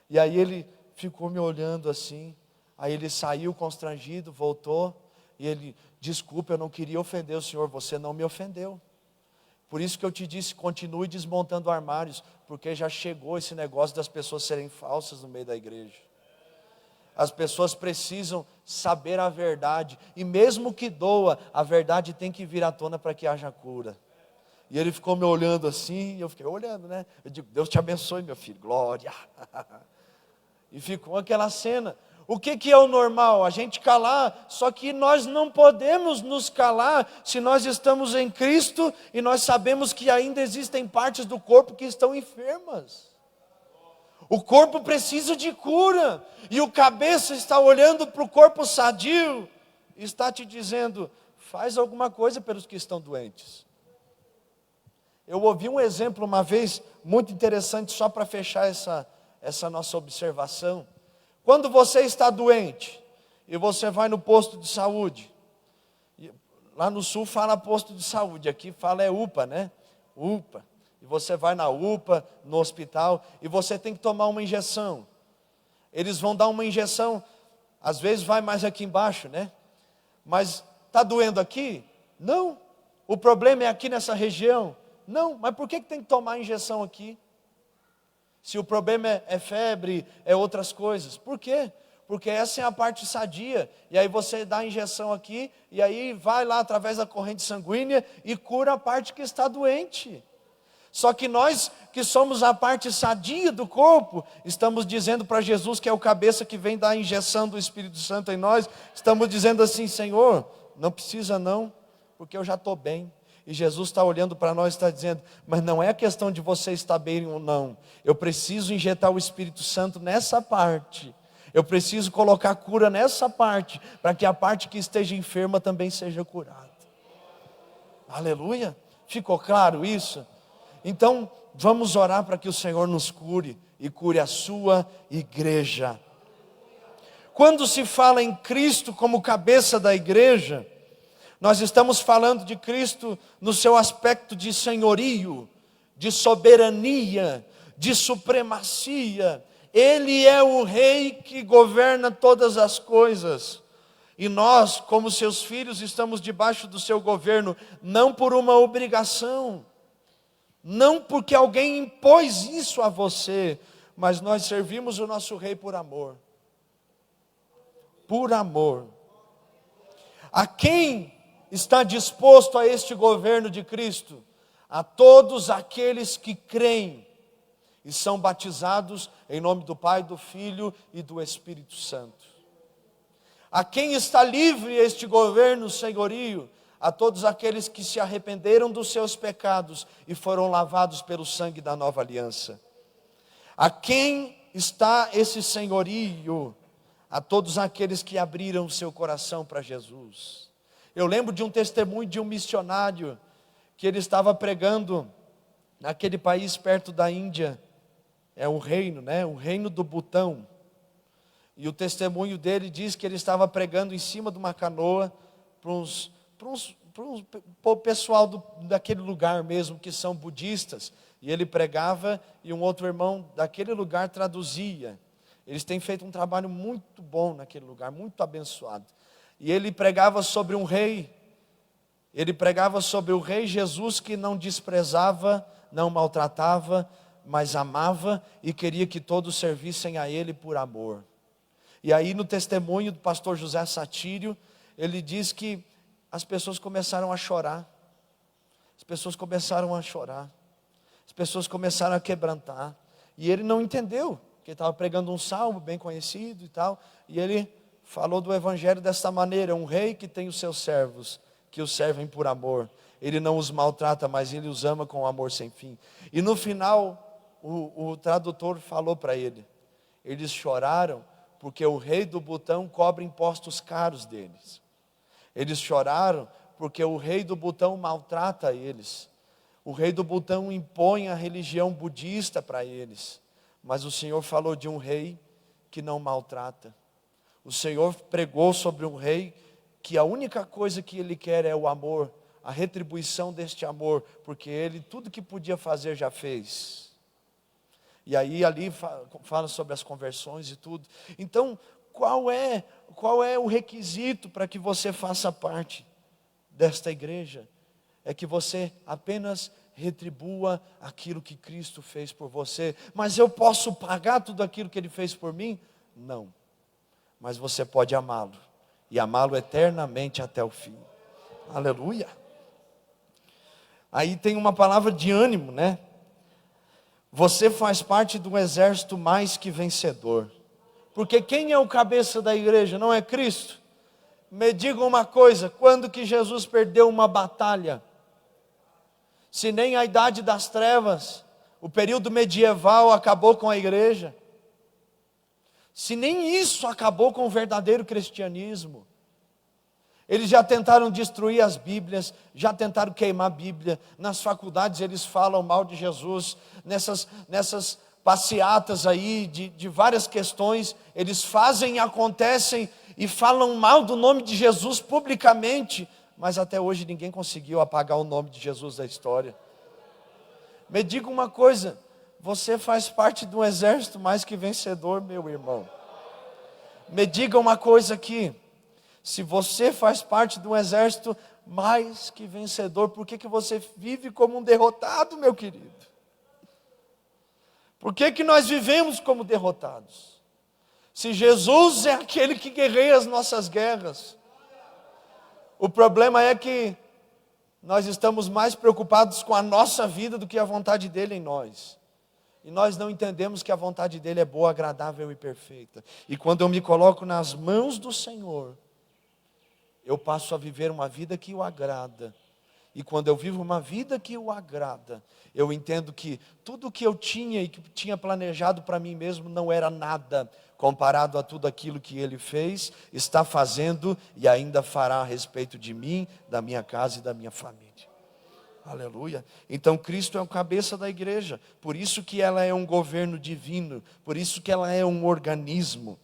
E aí ele ficou me olhando assim, aí ele saiu constrangido, voltou, e ele, desculpa, eu não queria ofender o senhor, você não me ofendeu. Por isso que eu te disse, continue desmontando armários, porque já chegou esse negócio das pessoas serem falsas no meio da igreja. As pessoas precisam saber a verdade, e mesmo que doa, a verdade tem que vir à tona para que haja cura. E ele ficou me olhando assim, e eu fiquei olhando, né? Eu digo, Deus te abençoe, meu filho, glória. E ficou aquela cena. O que é o normal? A gente calar, só que nós não podemos nos calar se nós estamos em Cristo e nós sabemos que ainda existem partes do corpo que estão enfermas. O corpo precisa de cura, e o cabeça está olhando para o corpo sadio e está te dizendo, faz alguma coisa pelos que estão doentes. Eu ouvi um exemplo uma vez, muito interessante, só para fechar essa nossa observação. Quando você está doente, e você vai no posto de saúde, lá no sul fala posto de saúde, aqui fala UPA, né? UPA. E você vai na UPA, no hospital, e você tem que tomar uma injeção. Eles vão dar uma injeção, às vezes vai mais aqui embaixo, né? Mas está doendo aqui? Não. O problema é aqui nessa região? Não. Mas por que tem que tomar a injeção aqui? Se o problema é febre, é outras coisas. Por quê? Porque essa é a parte sadia. E aí você dá a injeção aqui, e aí vai lá através da corrente sanguínea e cura a parte que está doente. Só que nós que somos a parte sadia do corpo, estamos dizendo para Jesus, que é o cabeça que vem dar a injeção do Espírito Santo em nós, estamos dizendo assim, Senhor, não precisa não, porque eu já estou bem. E Jesus está olhando para nós e está dizendo, mas não é a questão de você estar bem ou não, eu preciso injetar o Espírito Santo nessa parte, eu preciso colocar cura nessa parte, para que a parte que esteja enferma também seja curada. Aleluia, ficou claro isso? Então vamos orar para que o Senhor nos cure, e cure a sua igreja. Quando se fala em Cristo como cabeça da igreja, nós estamos falando de Cristo no seu aspecto de senhorio, de soberania, de supremacia. Ele é o rei que governa todas as coisas. E nós, como seus filhos, estamos debaixo do seu governo, não por uma obrigação, não porque alguém impôs isso a você, mas nós servimos o nosso rei por amor. Por amor. A quem está disposto a este governo de Cristo? A todos aqueles que creem e são batizados em nome do Pai, do Filho e do Espírito Santo. A quem está livre este governo senhorio? A todos aqueles que se arrependeram dos seus pecados e foram lavados pelo sangue da nova aliança. A quem está esse senhorio? A todos aqueles que abriram o seu coração para Jesus. Eu lembro de um testemunho de um missionário, que ele estava pregando naquele país perto da Índia, é um reino, né? O reino do Butão. E o testemunho dele diz que ele estava pregando em cima de uma canoa para o pessoal daquele lugar mesmo, que são budistas. E ele pregava e um outro irmão daquele lugar traduzia. Eles têm feito um trabalho muito bom naquele lugar, muito abençoado. E ele pregava sobre um rei. Ele pregava sobre o rei Jesus, que não desprezava, não maltratava, mas amava e queria que todos servissem a ele por amor. E aí no testemunho do pastor José Satírio, ele diz que as pessoas começaram a chorar. As pessoas começaram a chorar. As pessoas começaram a quebrantar. E ele não entendeu, porque ele estava pregando um salmo bem conhecido e tal. E ele falou do evangelho desta maneira: um rei que tem os seus servos, que os servem por amor. Ele não os maltrata, mas ele os ama com amor sem fim. E no final, o tradutor falou para ele: eles choraram porque o rei do Butão cobra impostos caros deles. Eles choraram porque o rei do Butão maltrata eles. O rei do Butão impõe a religião budista para eles. Mas o Senhor falou de um rei que não maltrata. O Senhor pregou sobre um rei que a única coisa que ele quer é o amor, a retribuição deste amor, porque ele tudo que podia fazer já fez. E aí ali fala sobre as conversões e tudo. Então, qual é o requisito para que você faça parte desta igreja? É que você apenas retribua aquilo que Cristo fez por você. Mas eu posso pagar tudo aquilo que Ele fez por mim? Não. Mas você pode amá-lo, e amá-lo eternamente até o fim. Aleluia. Aí tem uma palavra de ânimo, né? Você faz parte de um exército mais que vencedor. Porque quem é o cabeça da igreja? Não é Cristo? Me diga uma coisa: quando que Jesus perdeu uma batalha? Se nem a idade das trevas, o período medieval acabou com a igreja. Se nem isso acabou com o verdadeiro cristianismo. Eles já tentaram destruir as Bíblias, já tentaram queimar a Bíblia. Nas faculdades eles falam mal de Jesus. Nessas passeatas aí de várias questões, eles fazem, acontecem e falam mal do nome de Jesus publicamente. Mas até hoje ninguém conseguiu apagar o nome de Jesus da história. Me diga uma coisa: você faz parte de um exército mais que vencedor, meu irmão. Me diga uma coisa aqui: se você faz parte de um exército mais que vencedor, por que você vive como um derrotado, meu querido? Por que nós vivemos como derrotados? Se Jesus é aquele que guerreia as nossas guerras. O problema é que nós estamos mais preocupados com a nossa vida do que a vontade dele em nós. E nós não entendemos que a vontade dele é boa, agradável e perfeita. E quando eu me coloco nas mãos do Senhor, eu passo a viver uma vida que o agrada. E quando eu vivo uma vida que o agrada, eu entendo que tudo que eu tinha e que tinha planejado para mim mesmo não era nada comparado a tudo aquilo que Ele fez, está fazendo e ainda fará a respeito de mim, da minha casa e da minha família. Aleluia. Então Cristo é o cabeça da igreja, por isso que ela é um governo divino, por isso que ela é um organismo.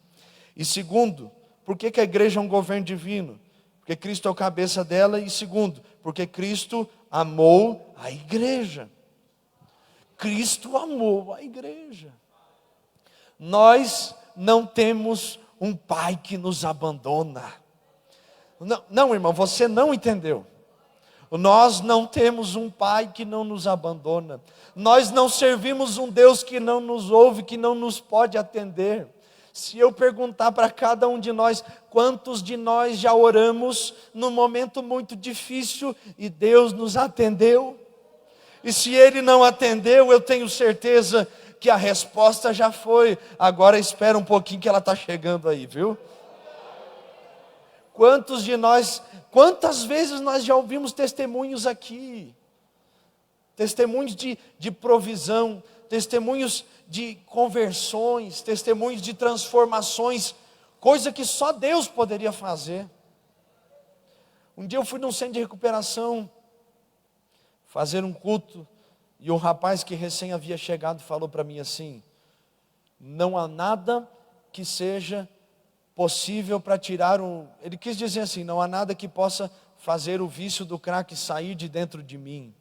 E segundo, por que a igreja é um governo divino? Porque Cristo é o cabeça dela. E segundo, porque Cristo amou a igreja. Cristo amou a igreja. Nós não temos um pai que nos abandona. Não, irmão, você não entendeu. Nós não temos um pai que não nos abandona. Nós não servimos um Deus que não nos ouve, que não nos pode atender. Se eu perguntar para cada um de nós, quantos de nós já oramos num momento muito difícil e Deus nos atendeu? E se Ele não atendeu, eu tenho certeza que a resposta já foi. Agora espera um pouquinho que ela está chegando aí, viu? Quantos de nós, quantas vezes nós já ouvimos testemunhos aqui? Testemunhos de provisão, testemunhos de conversões, testemunhos de transformações, coisa que só Deus poderia fazer. Um dia eu fui num centro de recuperação, fazer um culto, e um rapaz que recém havia chegado falou para mim assim: não há nada que seja possível para tirar ele quis dizer assim, não há nada que possa fazer o vício do crack sair de dentro de mim.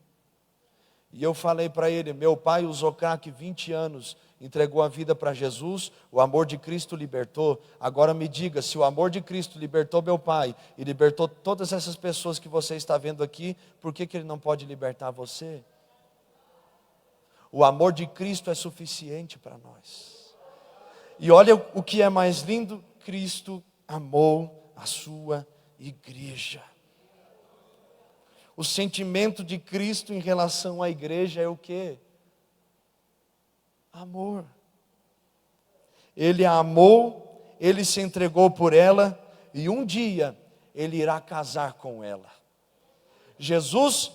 E eu falei para ele: meu pai usou crack 20 anos, entregou a vida para Jesus, o amor de Cristo libertou. Agora me diga, se o amor de Cristo libertou meu pai e libertou todas essas pessoas que você está vendo aqui, por que Ele não pode libertar você? O amor de Cristo é suficiente para nós. E olha o que é mais lindo: Cristo amou a sua igreja. O sentimento de Cristo em relação à igreja é o quê? Amor. Ele a amou, Ele se entregou por ela, e um dia Ele irá casar com ela. Jesus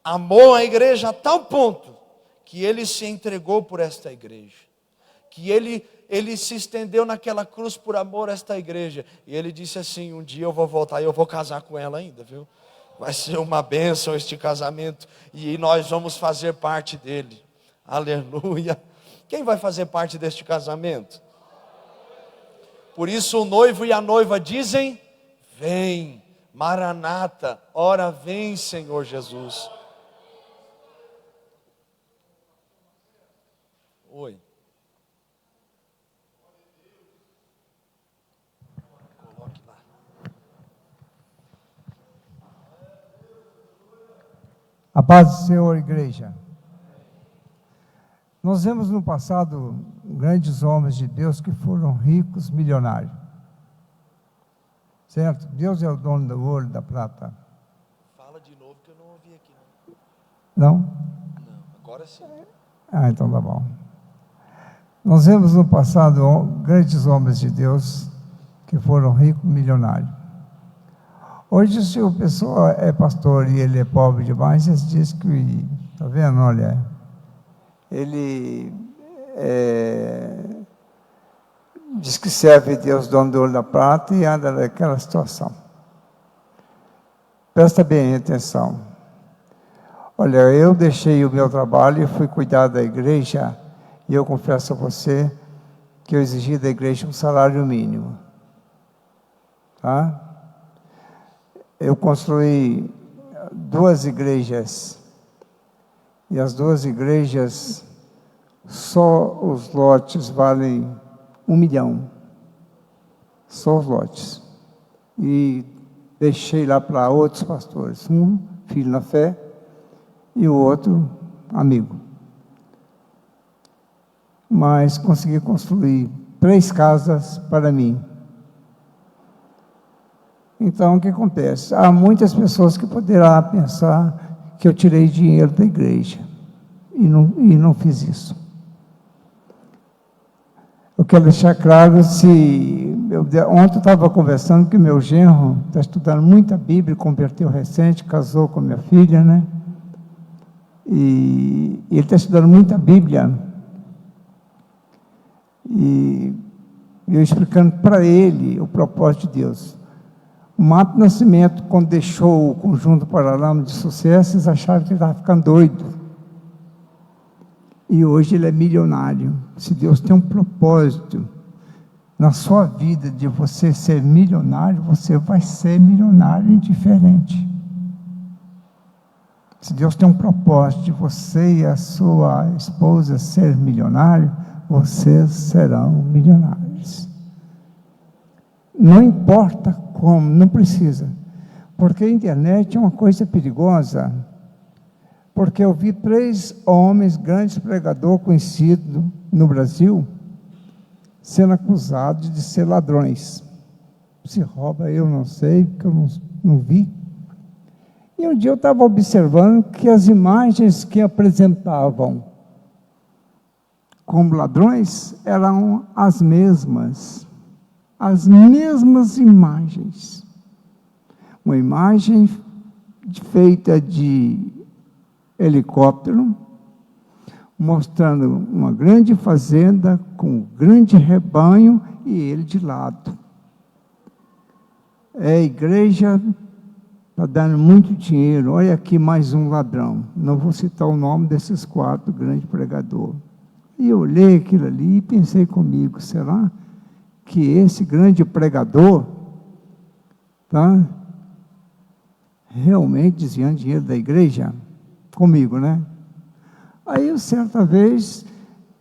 amou a igreja a tal ponto que Ele se entregou por esta igreja, que Ele se estendeu naquela cruz por amor a esta igreja, e Ele disse assim: um dia eu vou voltar e eu vou casar com ela ainda, viu? Vai ser uma bênção este casamento, e nós vamos fazer parte dele. Aleluia. Quem vai fazer parte deste casamento? Por isso o noivo e a noiva dizem: vem, Maranata, ora vem, Senhor Jesus. Oi. Coloque lá. A paz do Senhor, igreja. Nós vemos no passado grandes homens de Deus que foram ricos, milionários. Certo? Deus é o dono do ouro e da prata. Fala de novo que eu não ouvi aqui. Não? Não, agora sim. Então tá bom. Nós vemos no passado grandes homens de Deus que foram ricos, milionários. Hoje, se a pessoa é pastor e ele é pobre demais, ele diz que, está vendo, olha, ele diz que serve Deus, dono do ouro da prata, e anda naquela situação. Presta bem atenção. Olha, eu deixei o meu trabalho e fui cuidar da igreja, e eu confesso a você que eu exigi da igreja um salário mínimo. Tá? Eu construí 2 igrejas, e as 2 igrejas, só os lotes valem 1 milhão, só os lotes. E deixei lá para outros pastores, um filho na fé e o outro amigo. Mas consegui construir 3 casas para mim. Então, o que acontece? Há muitas pessoas que poderão pensar que eu tirei dinheiro da igreja, e não fiz isso. Eu quero deixar claro, ontem eu estava conversando que meu genro está estudando muita Bíblia, converteu recente, casou com minha filha, né? E ele está estudando muita Bíblia, e eu explicando para ele o propósito de Deus. O Mato Nascimento, quando deixou o Conjunto Paralama de Sucesso, eles acharam que ele estava ficando doido. E hoje ele é milionário. Se Deus tem um propósito na sua vida de você ser milionário, você vai ser milionário indiferente. Se Deus tem um propósito de você e a sua esposa ser milionário, vocês serão milionários. Não importa como, não precisa. Porque a internet é uma coisa perigosa. Porque eu vi 3 homens, grandes pregadores conhecidos no Brasil, sendo acusados de ser ladrões. Se rouba, eu não sei, porque eu não vi. E um dia eu estava observando que as imagens que apresentavam como ladrões eram as mesmas imagens. Uma imagem feita de helicóptero, mostrando uma grande fazenda com um grande rebanho e ele de lado. A igreja está dando muito dinheiro. Olha aqui mais um ladrão. Não vou citar o nome desses 4 grandes pregadores. E eu olhei aquilo ali e pensei comigo, será que esse grande pregador está realmente desviando dinheiro da igreja? Comigo, né? Aí, certa vez,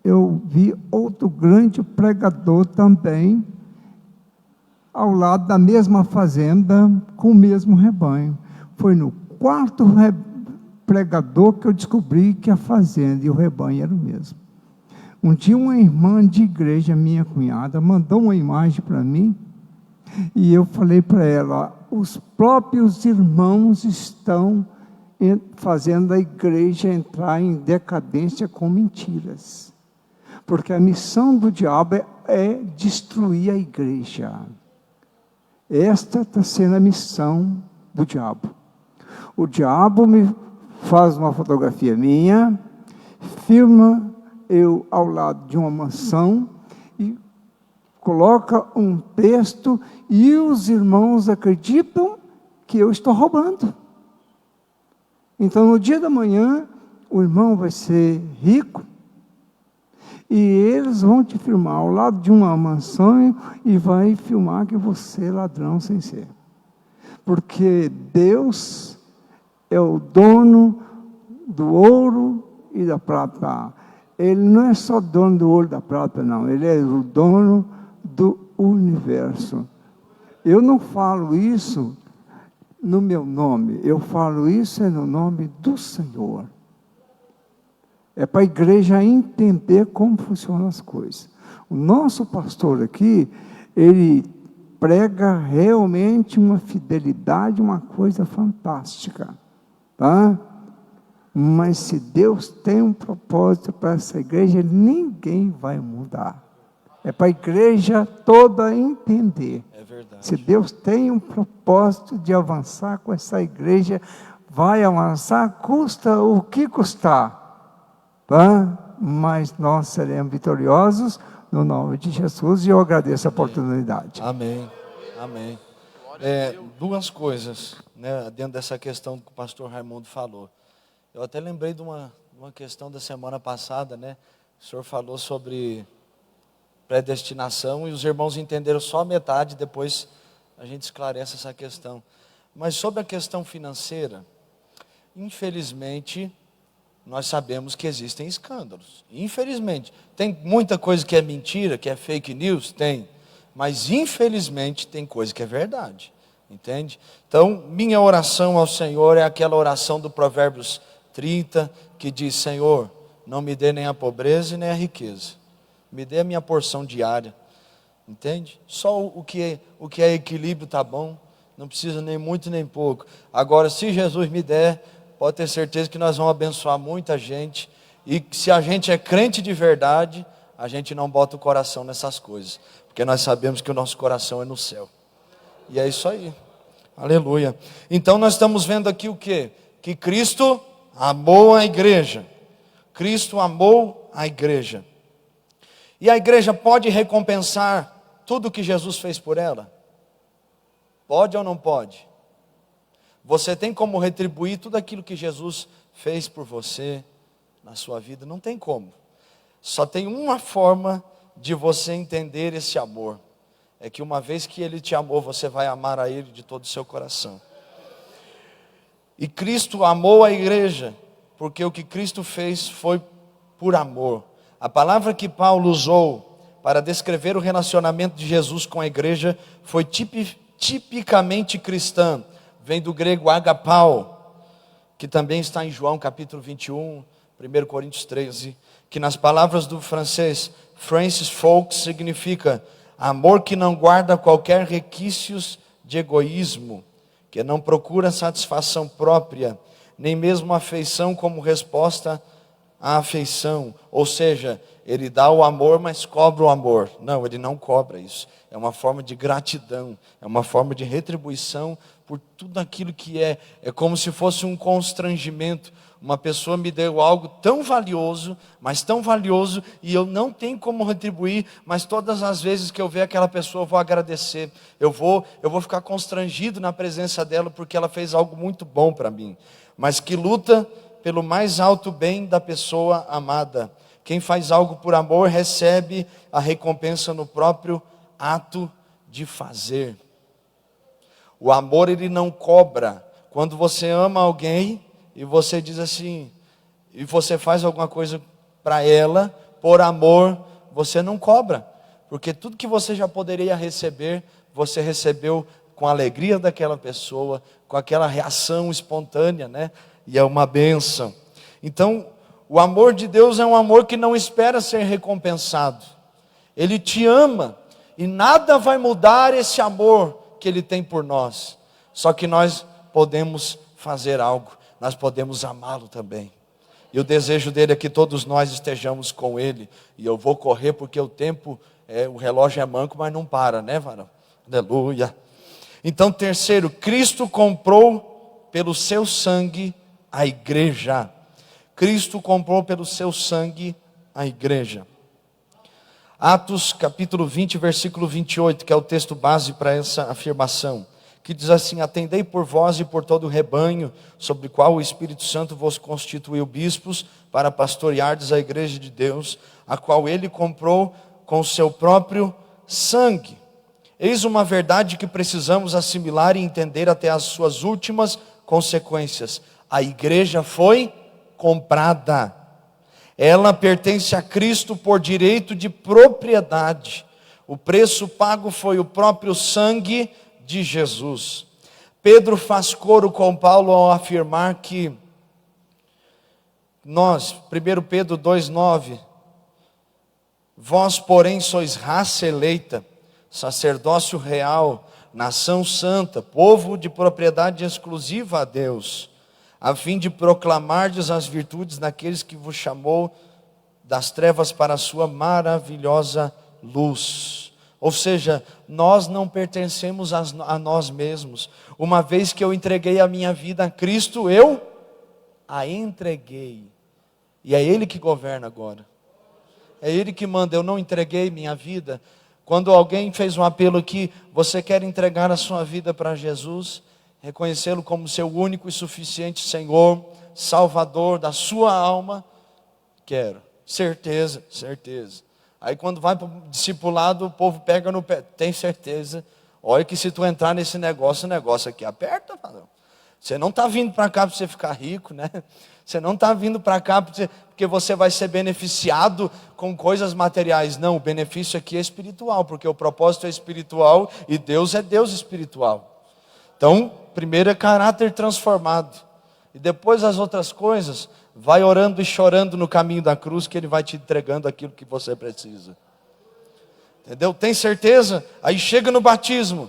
eu vi outro grande pregador também, ao lado da mesma fazenda, com o mesmo rebanho. Foi no 4º pregador que eu descobri que a fazenda e o rebanho eram o mesmo. Um dia, uma irmã de igreja, minha cunhada, mandou uma imagem para mim, e eu falei para ela, os próprios irmãos estão fazendo a igreja entrar em decadência com mentiras. Porque a missão do diabo é destruir a igreja. Esta está sendo a missão do diabo. O diabo me faz uma fotografia minha, filma eu ao lado de uma mansão e coloca um texto e os irmãos acreditam que eu estou roubando. Então, no dia da manhã, o irmão vai ser rico e eles vão te filmar ao lado de uma mansão e vai filmar que você é ladrão sem ser. Porque Deus é o dono do ouro e da prata. Ele não é só dono do ouro e da prata, não. Ele é o dono do universo. Eu não falo isso no meu nome, eu falo isso no nome do Senhor. É para a igreja entender como funcionam as coisas. O nosso pastor aqui, ele prega realmente uma fidelidade, uma coisa fantástica, tá? Mas se Deus tem um propósito para essa igreja, ninguém vai mudar. É para a igreja toda entender. É verdade. Se Deus tem um propósito de avançar com essa igreja, vai avançar, custa o que custar, tá? Mas nós seremos vitoriosos no nome de Jesus, e eu agradeço a oportunidade. Amém, amém. 2 coisas, né, dentro dessa questão que o pastor Raimundo falou. Eu até lembrei de uma questão da semana passada, né? O senhor falou sobre predestinação e os irmãos entenderam só a metade, depois a gente esclarece essa questão. Mas sobre a questão financeira, infelizmente, nós sabemos que existem escândalos. Infelizmente, tem muita coisa que é mentira, que é fake news, tem. Mas infelizmente tem coisa que é verdade, entende? Então, minha oração ao Senhor é aquela oração do Provérbios 30, que diz, Senhor, não me dê nem a pobreza e nem a riqueza. Me dê a minha porção diária, entende? Só o que é equilíbrio está bom, não precisa nem muito nem pouco. Agora, se Jesus me der, pode ter certeza que nós vamos abençoar muita gente. E se a gente é crente de verdade, a gente não bota o coração nessas coisas, porque nós sabemos que o nosso coração é no céu. E é isso aí, aleluia. Então nós estamos vendo aqui o quê? Que Cristo amou a igreja. Cristo amou a igreja. E a igreja pode recompensar tudo que Jesus fez por ela? Pode ou não pode? Você tem como retribuir tudo aquilo que Jesus fez por você na sua vida? Não tem como. Só tem uma forma de você entender esse amor. É que uma vez que Ele te amou, você vai amar a Ele de todo o seu coração. E Cristo amou a igreja, porque o que Cristo fez foi por amor. A palavra que Paulo usou para descrever o relacionamento de Jesus com a igreja foi tipicamente cristã. Vem do grego agapao, que também está em João capítulo 21, 1 Coríntios 13, que nas palavras do francês Francis Folks significa amor que não guarda qualquer requisitos de egoísmo, que não procura satisfação própria, nem mesmo afeição como resposta à afeição. Ou seja, ele dá o amor, mas cobra o amor. Não, ele não cobra isso. É uma forma de gratidão, é uma forma de retribuição por tudo aquilo que é. É como se fosse um constrangimento. Uma pessoa me deu algo tão valioso, mas tão valioso, e eu não tenho como retribuir, mas todas as vezes que eu ver aquela pessoa, eu vou agradecer. Eu vou ficar constrangido na presença dela, porque ela fez algo muito bom para mim. Mas que luta pelo mais alto bem da pessoa amada. Quem faz algo por amor, recebe a recompensa no próprio ato de fazer. O amor, ele não cobra. Quando você ama alguém e você diz assim, e você faz alguma coisa para ela, por amor, você não cobra, porque tudo que você já poderia receber, você recebeu com a alegria daquela pessoa, com aquela reação espontânea, né? E é uma bênção. Então, o amor de Deus é um amor que não espera ser recompensado. Ele te ama, e nada vai mudar esse amor que Ele tem por nós. Só que nós podemos fazer algo. Nós podemos amá-lo também. E o desejo dele é que todos nós estejamos com Ele. E eu vou correr porque o tempo, o relógio é manco, mas não para, né, varão? Aleluia. Então, terceiro, Cristo comprou pelo seu sangue a igreja. Cristo comprou pelo seu sangue a igreja. Atos capítulo 20, versículo 28, que é o texto base para essa afirmação, que diz assim: atendei por vós e por todo o rebanho, sobre o qual o Espírito Santo vos constituiu bispos, para pastoreardes a igreja de Deus, a qual Ele comprou com o seu próprio sangue. Eis uma verdade que precisamos assimilar e entender até as suas últimas consequências. A igreja foi comprada. Ela pertence a Cristo por direito de propriedade. O preço pago foi o próprio sangue de Jesus. Pedro faz coro com Paulo ao afirmar que nós, 1 Pedro 2,9, vós porém sois raça eleita, sacerdócio real, nação santa, povo de propriedade exclusiva a Deus, a fim de proclamardes as virtudes daqueles que vos chamou das trevas para a sua maravilhosa luz. Ou seja, nós não pertencemos a nós mesmos. Uma vez que eu entreguei a minha vida a Cristo, eu a entreguei. E é Ele que governa agora. É Ele que manda. Eu não entreguei minha vida. Quando alguém fez um apelo aqui, você quer entregar a sua vida para Jesus, reconhecê-lo como seu único e suficiente Senhor, Salvador da sua alma? Quero. Certeza, certeza. Aí quando vai para o discipulado, o povo pega no pé. Tem certeza? Olha que se tu entrar nesse negócio, o negócio aqui aperta, não. Você não está vindo para cá para você ficar rico, né? Você não está vindo para cá porque você vai ser beneficiado com coisas materiais. Não, o benefício aqui é espiritual, porque o propósito é espiritual e Deus é Deus espiritual. Então, primeiro é caráter transformado. E depois as outras coisas, vai orando e chorando no caminho da cruz, que Ele vai te entregando aquilo que você precisa. Entendeu? Tem certeza? Aí chega no batismo.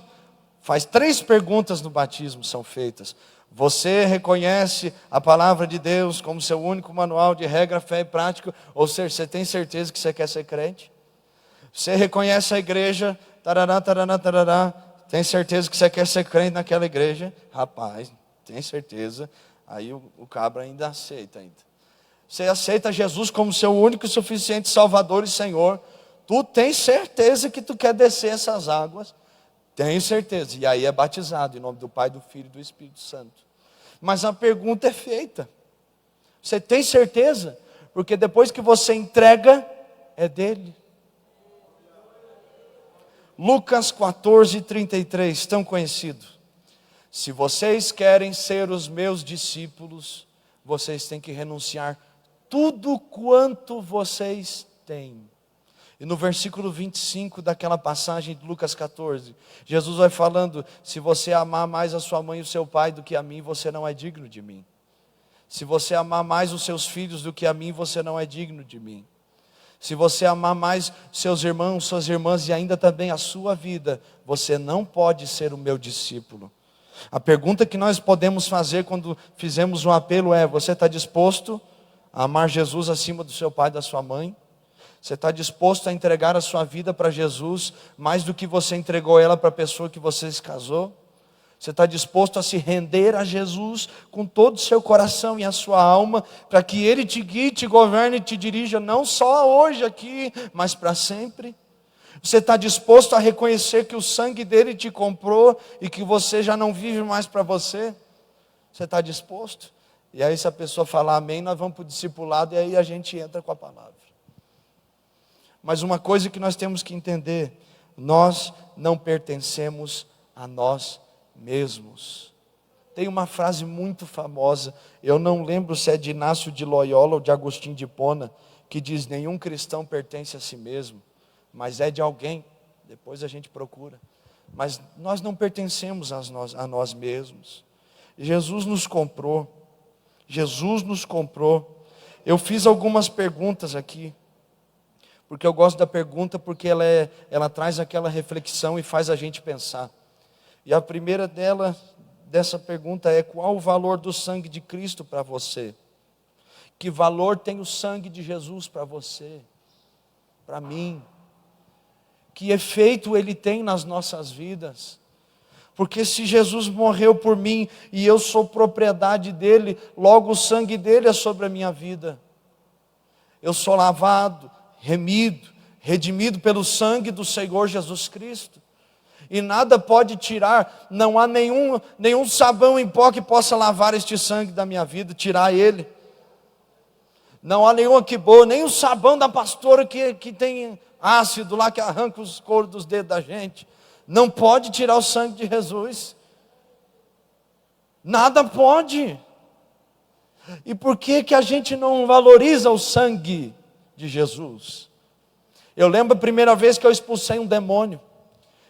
Faz 3 perguntas no batismo, são feitas. Você reconhece a palavra de Deus como seu único manual de regra, fé e prática? Ou seja, você tem certeza que você quer ser crente? Você reconhece a igreja, tarará, tarará, tarará, tem certeza que você quer ser crente naquela igreja? Rapaz, tem certeza. Aí o cabra ainda aceita ainda. Você aceita Jesus como seu único e suficiente Salvador e Senhor. Tu tem certeza que tu quer descer essas águas? Tenho certeza. E aí é batizado em nome do Pai, do Filho e do Espírito Santo. Mas a pergunta é feita. Você tem certeza? Porque depois que você entrega, é dele. Lucas 14:33, tão conhecido. Se vocês querem ser os meus discípulos, vocês têm que renunciar tudo quanto vocês têm. E no versículo 25 daquela passagem de Lucas 14, Jesus vai falando: se você amar mais a sua mãe e o seu pai do que a mim, você não é digno de mim. Se você amar mais os seus filhos do que a mim, você não é digno de mim. Se você amar mais seus irmãos, suas irmãs e ainda também a sua vida, você não pode ser o meu discípulo. A pergunta que nós podemos fazer quando fizemos um apelo é: você está disposto a amar Jesus acima do seu pai e da sua mãe? Você está disposto a entregar a sua vida para Jesus mais do que você entregou ela para a pessoa que você se casou? Você está disposto a se render a Jesus com todo o seu coração e a sua alma, para que Ele te guie, te governe e te dirija, não só hoje aqui, mas para sempre? Você está disposto a reconhecer que o sangue dele te comprou e que você já não vive mais para você? Você está disposto? E aí se a pessoa falar amém, nós vamos para o discipulado e aí a gente entra com a palavra. Mas uma coisa que nós temos que entender: nós não pertencemos a nós mesmos. Tem uma frase muito famosa, eu não lembro se é de Inácio de Loyola ou de Agostinho de Hipona, que diz: nenhum cristão pertence a si mesmo, mas é de alguém. Depois a gente procura. Mas nós não pertencemos a nós mesmos. Jesus nos comprou. Jesus nos comprou. Eu fiz algumas perguntas aqui, porque eu gosto da pergunta, porque ela traz aquela reflexão e faz a gente pensar. E a primeira dessa pergunta é: qual o valor do sangue de Cristo para você? Que valor tem o sangue de Jesus para você, para mim? Que efeito ele tem nas nossas vidas? Porque se Jesus morreu por mim e eu sou propriedade dele, logo o sangue dele é sobre a minha vida. Eu sou lavado, remido, redimido pelo sangue do Senhor Jesus Cristo. E nada pode tirar, não há nenhum sabão em pó que possa lavar este sangue da minha vida, tirar ele. Não há nenhuma que boa, nem o sabão da pastora que tem ácido lá, que arranca os coros dos dedos da gente. Não pode tirar o sangue de Jesus. Nada pode. E por que a gente não valoriza o sangue de Jesus? Eu lembro a primeira vez que eu expulsei um demônio.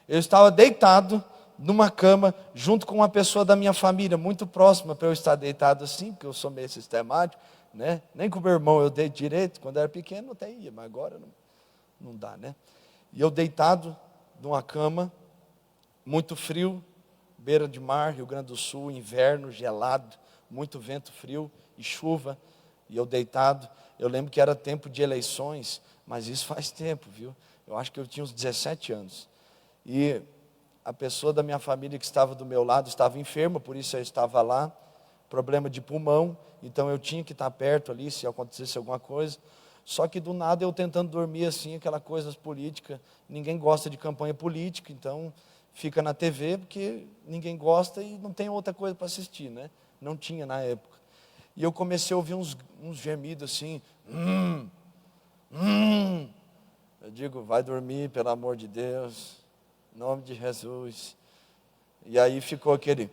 Eu estava deitado numa cama, junto com uma pessoa da minha família, muito próxima para eu estar deitado assim, porque eu sou meio sistemático, né? Nem com o meu irmão eu dei direito, quando eu era pequeno até ia, mas agora não dá, né? E eu deitado numa cama, muito frio, beira de mar, Rio Grande do Sul, inverno, gelado, muito vento frio e chuva, e eu deitado. Eu lembro que era tempo de eleições, mas isso faz tempo, viu? Eu acho que eu tinha uns 17 anos. E a pessoa da minha família que estava do meu lado estava enferma, por isso eu estava lá, problema de pulmão, então eu tinha que estar perto ali se acontecesse alguma coisa. Só que do nada eu tentando dormir assim, aquela coisa política, ninguém gosta de campanha política, então fica na TV porque ninguém gosta e não tem outra coisa para assistir, né? Não tinha na época. E eu comecei a ouvir uns gemidos assim, Eu digo: vai dormir, pelo amor de Deus, em nome de Jesus. E aí ficou aquele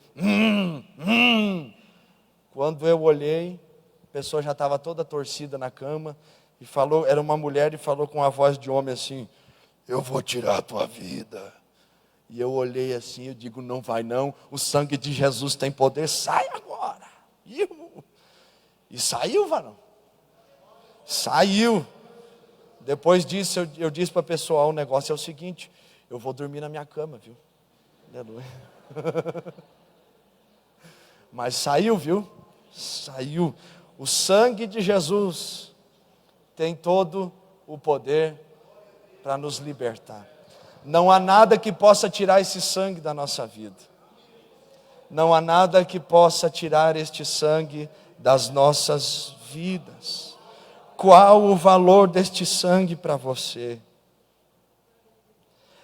Quando eu olhei, a pessoa já estava toda torcida na cama e falou, era uma mulher, e falou com a voz de homem assim: eu vou tirar a tua vida. E eu olhei assim, eu digo: não vai não, o sangue de Jesus tem poder, sai agora. E saiu, varão. Saiu. Depois disso eu disse para a pessoa: o negócio é o seguinte, eu vou dormir na minha cama, viu? Aleluia. Mas saiu, viu? Saiu. O sangue de Jesus tem todo o poder para nos libertar. Não há nada que possa tirar esse sangue da nossa vida. Não há nada que possa tirar este sangue das nossas vidas. Qual o valor deste sangue para você?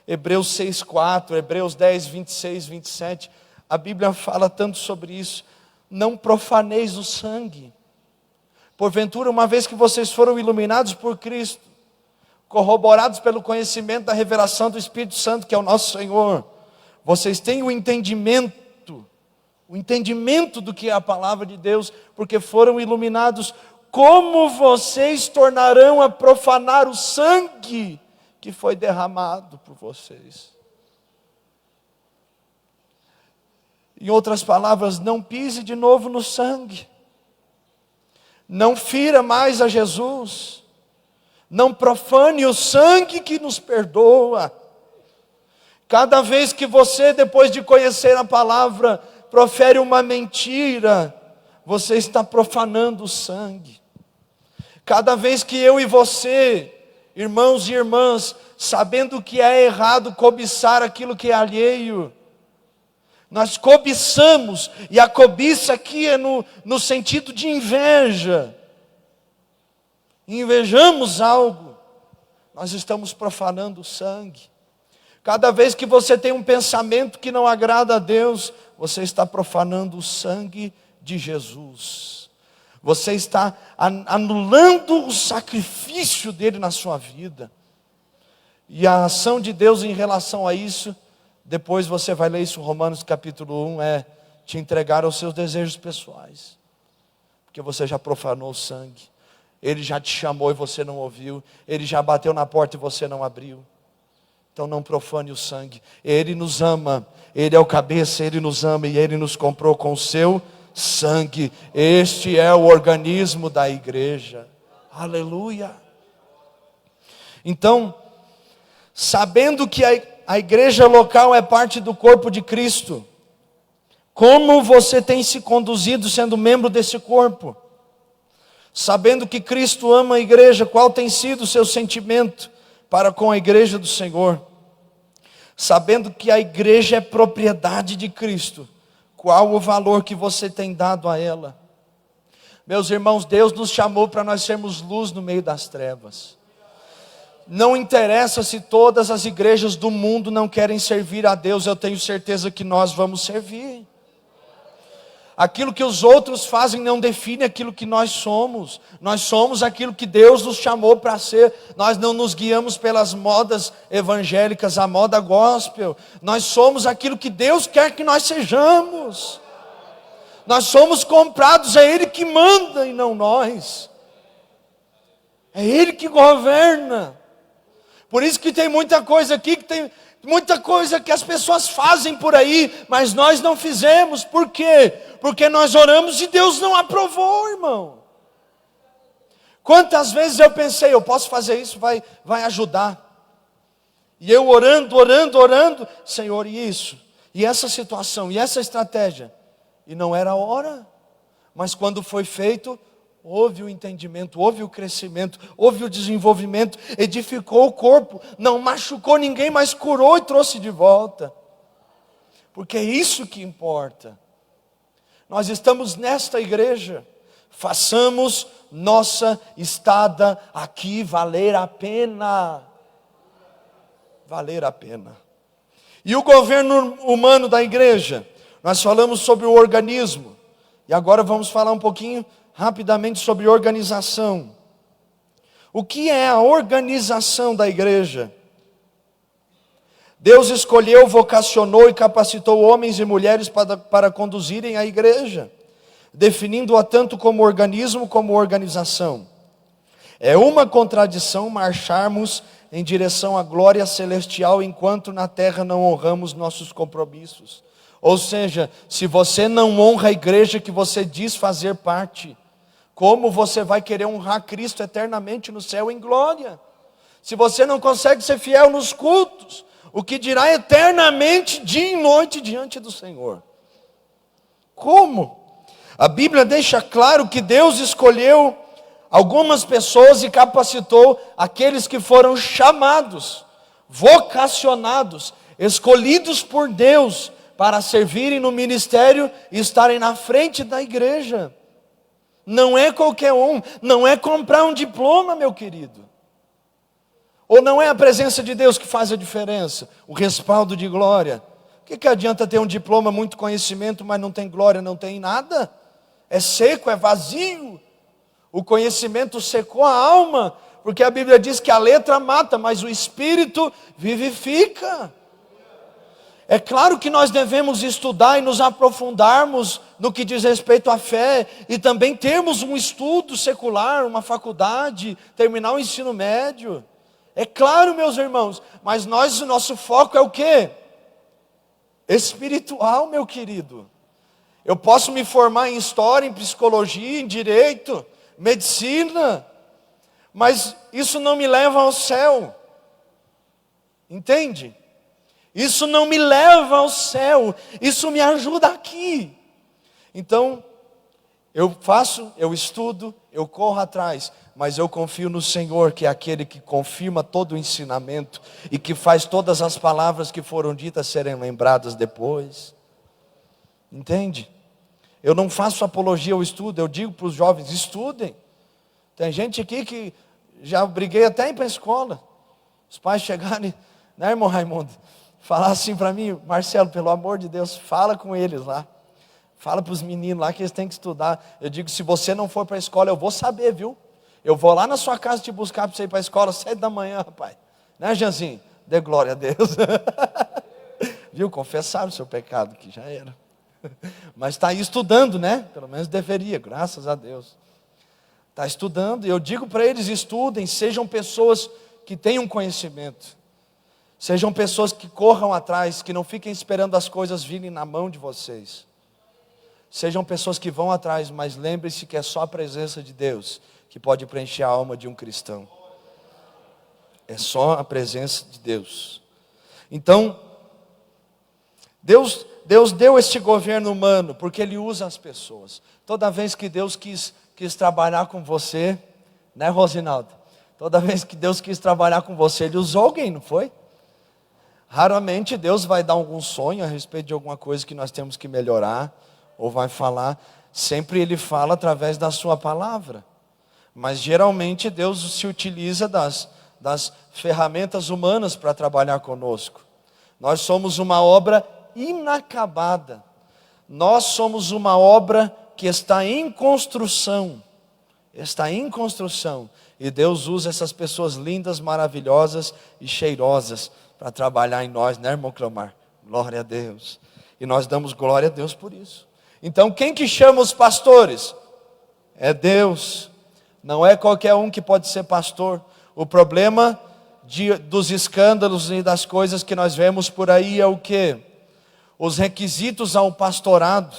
Hebreus 6,4, Hebreus 10, 26, 27, a Bíblia fala tanto sobre isso. Não profaneis o sangue. Porventura, uma vez que vocês foram iluminados por Cristo, corroborados pelo conhecimento da revelação do Espírito Santo, que é o nosso Senhor, vocês têm o entendimento do que é a palavra de Deus, porque foram iluminados. Como vocês tornarão a profanar o sangue que foi derramado por vocês? Em outras palavras, não pise de novo no sangue. Não fira mais a Jesus. Não profane o sangue que nos perdoa. Cada vez que você, depois de conhecer a palavra, profere uma mentira, você está profanando o sangue. Cada vez que eu e você, irmãos e irmãs, sabendo que é errado cobiçar aquilo que é alheio, nós cobiçamos, e a cobiça aqui é no sentido de inveja. Invejamos algo, nós estamos profanando o sangue. Cada vez que você tem um pensamento que não agrada a Deus, você está profanando o sangue de Jesus. Você está anulando o sacrifício dele na sua vida. E a ação de Deus em relação a isso, depois você vai ler isso em Romanos capítulo 1, é te entregar aos seus desejos pessoais. Porque você já profanou o sangue. Ele já te chamou e você não ouviu. Ele já bateu na porta e você não abriu. Então não profane o sangue. Ele nos ama. Ele é o cabeça, Ele nos ama e Ele nos comprou com o seu sangue. Este é o organismo da igreja. Aleluia. Então, sabendo que a igreja local é parte do corpo de Cristo, como você tem se conduzido sendo membro desse corpo? Sabendo que Cristo ama a igreja, qual tem sido o seu sentimento para com a igreja do Senhor? Sabendo que a igreja é propriedade de Cristo, qual o valor que você tem dado a ela? Meus irmãos, Deus nos chamou para nós sermos luz no meio das trevas. Não interessa se todas as igrejas do mundo não querem servir a Deus, eu tenho certeza que nós vamos servir. Aquilo que os outros fazem não define aquilo que nós somos. Nós somos aquilo que Deus nos chamou para ser. Nós não nos guiamos pelas modas evangélicas, a moda gospel. Nós somos aquilo que Deus quer que nós sejamos. Nós somos comprados, é Ele que manda e não nós. É Ele que governa. Por isso que tem muita coisa aqui, que tem muita coisa que as pessoas fazem por aí, mas nós não fizemos. Por quê? Porque nós oramos e Deus não aprovou, irmão. Quantas vezes eu pensei, eu posso fazer isso, vai ajudar. E eu orando, Senhor, e isso? E essa situação, e essa estratégia? E não era a hora. Mas quando foi feito, houve o entendimento, houve o crescimento, houve o desenvolvimento, edificou o corpo, não machucou ninguém, mas curou e trouxe de volta. Porque é isso que importa. Nós estamos nesta igreja, façamos nossa estada aqui valer a pena. Valer a pena. E o governo humano da igreja? Nós falamos sobre o organismo, e agora vamos falar um pouquinho rapidamente sobre organização. O que é a organização da igreja? Deus escolheu, vocacionou e capacitou homens e mulheres para conduzirem a igreja, definindo-a tanto como organismo como organização. É uma contradição marcharmos em direção à glória celestial enquanto na terra não honramos nossos compromissos. Ou seja, se você não honra a igreja que você diz fazer parte, como você vai querer honrar Cristo eternamente no céu em glória? Se você não consegue ser fiel nos cultos, o que dirá eternamente, dia e noite, diante do Senhor? Como? A Bíblia deixa claro que Deus escolheu algumas pessoas e capacitou aqueles que foram chamados, vocacionados, escolhidos por Deus para servirem no ministério e estarem na frente da igreja. Não é qualquer um, não é comprar um diploma, meu querido. Ou não é a presença de Deus que faz a diferença? O respaldo de glória. O que adianta ter um diploma, muito conhecimento, mas não tem glória, não tem nada? É seco, é vazio. O conhecimento secou a alma, porque a Bíblia diz que a letra mata, mas o Espírito vivifica. É claro que nós devemos estudar e nos aprofundarmos no que diz respeito à fé, e também termos um estudo secular, uma faculdade, terminar o ensino médio. É claro, meus irmãos, mas o nosso foco é o quê? Espiritual, meu querido. Eu posso me formar em história, em psicologia, em direito, medicina, mas isso não me leva ao céu. Entende? Isso não me leva ao céu, isso me ajuda aqui. Então, eu estudo, eu corro atrás, mas eu confio no Senhor, que é aquele que confirma todo o ensinamento e que faz todas as palavras que foram ditas serem lembradas depois. Entende? Eu não faço apologia ao estudo, eu digo para os jovens, estudem. Tem gente aqui que já briguei até ir para a escola. Os pais chegarem, né, irmão Raimundo? Falar assim para mim, Marcelo, pelo amor de Deus, fala com eles lá. Fala para os meninos lá que eles têm que estudar. Eu digo, se você não for para a escola, eu vou saber, viu? Eu vou lá na sua casa te buscar para você ir para a escola às 7 da manhã, rapaz. Né, Janzinho? Dê glória a Deus. Viu? Confessaram o seu pecado, que já era. Mas está aí estudando, né? Pelo menos deveria, graças a Deus. Está estudando, e eu digo para eles, estudem, sejam pessoas que tenham conhecimento. Sejam pessoas que corram atrás, que não fiquem esperando as coisas virem na mão de vocês. Sejam pessoas que vão atrás, mas lembre-se que é só a presença de Deus que pode preencher a alma de um cristão. É só a presença de Deus. Então, Deus deu este governo humano, porque Ele usa as pessoas. Toda vez que Deus quis trabalhar com você, né, Rosinaldo? Toda vez que Deus quis trabalhar com você, Ele usou alguém, não foi? Raramente Deus vai dar algum sonho a respeito de alguma coisa que nós temos que melhorar, ou vai falar. Sempre Ele fala através da sua palavra. Mas geralmente Deus se utiliza das ferramentas humanas para trabalhar conosco. Nós somos uma obra inacabada. Nós somos uma obra que está em construção. Está em construção. E Deus usa essas pessoas lindas, maravilhosas e cheirosas para trabalhar em nós, né, irmão Cleomar? Glória a Deus. E nós damos glória a Deus por isso. Então, quem que chama os pastores? É Deus. Não é qualquer um que pode ser pastor. O problema dos escândalos e das coisas que nós vemos por aí é o quê? Os requisitos ao pastorado.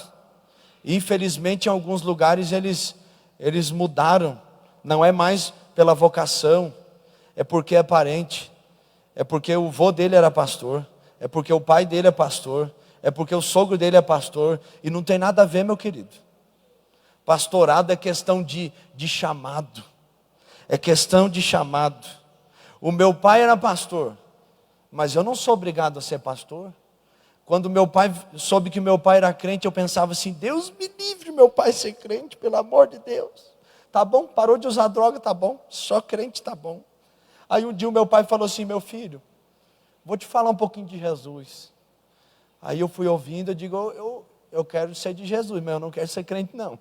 Infelizmente, em alguns lugares eles mudaram. Não é mais pela vocação, é porque é parente. É porque o vô dele era pastor, é porque o pai dele é pastor, é porque o sogro dele é pastor, e não tem nada a ver, meu querido. Pastorado é questão de chamado, é questão de chamado. O meu pai era pastor, mas eu não sou obrigado a ser pastor. Quando meu pai soube que meu pai era crente, eu pensava assim, Deus me livre meu pai ser crente, pelo amor de Deus. Tá bom, parou de usar droga, tá bom, só crente tá bom. Aí um dia o meu pai falou assim, meu filho, vou te falar um pouquinho de Jesus. Aí eu fui ouvindo, eu digo, eu quero ser de Jesus, mas eu não quero ser crente não.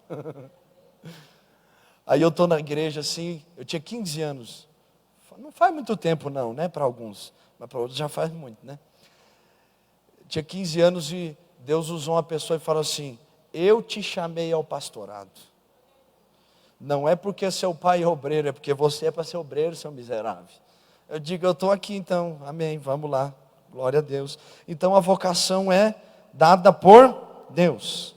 Aí eu estou na igreja assim, eu tinha 15 anos. Não faz muito tempo não, né, para alguns, mas para outros já faz muito, né. Tinha 15 anos e Deus usou uma pessoa e falou assim, eu te chamei ao pastorado. Não é porque seu pai é obreiro, é porque você é para ser obreiro, seu miserável. Eu digo, eu estou aqui então, amém, vamos lá, glória a Deus. Então a vocação é dada por Deus.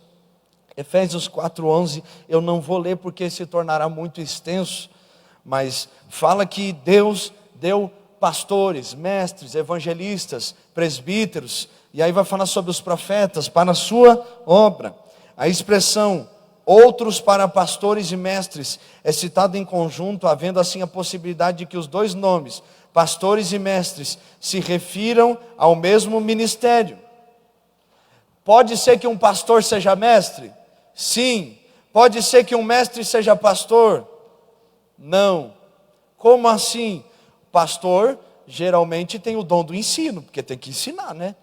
Efésios 4:11, eu não vou ler porque se tornará muito extenso, mas fala que Deus deu pastores, mestres, evangelistas, presbíteros, e aí vai falar sobre os profetas para a sua obra. A expressão outros para pastores e mestres é citada em conjunto, havendo assim a possibilidade de que os dois nomes, pastores e mestres, se refiram ao mesmo ministério. Pode ser que um pastor seja mestre? Sim. Pode ser que um mestre seja pastor? Não. Como assim? Pastor, geralmente tem o dom do ensino, porque tem que ensinar, né?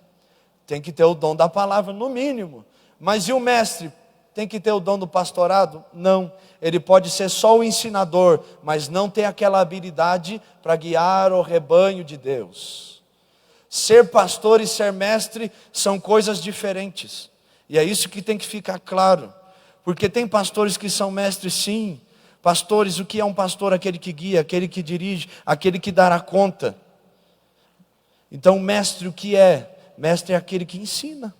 Tem que ter o dom da palavra, no mínimo. Mas e o mestre? Tem que ter o dom do pastorado? Não. Ele pode ser só o ensinador, mas não tem aquela habilidade para guiar o rebanho de Deus. Ser pastor e ser mestre são coisas diferentes. E é isso que tem que ficar claro. Porque tem pastores que são mestres, sim. Pastores, o que é um pastor? Aquele que guia, aquele que dirige, aquele que dará conta. Então, mestre, o que é? Mestre é aquele que ensina.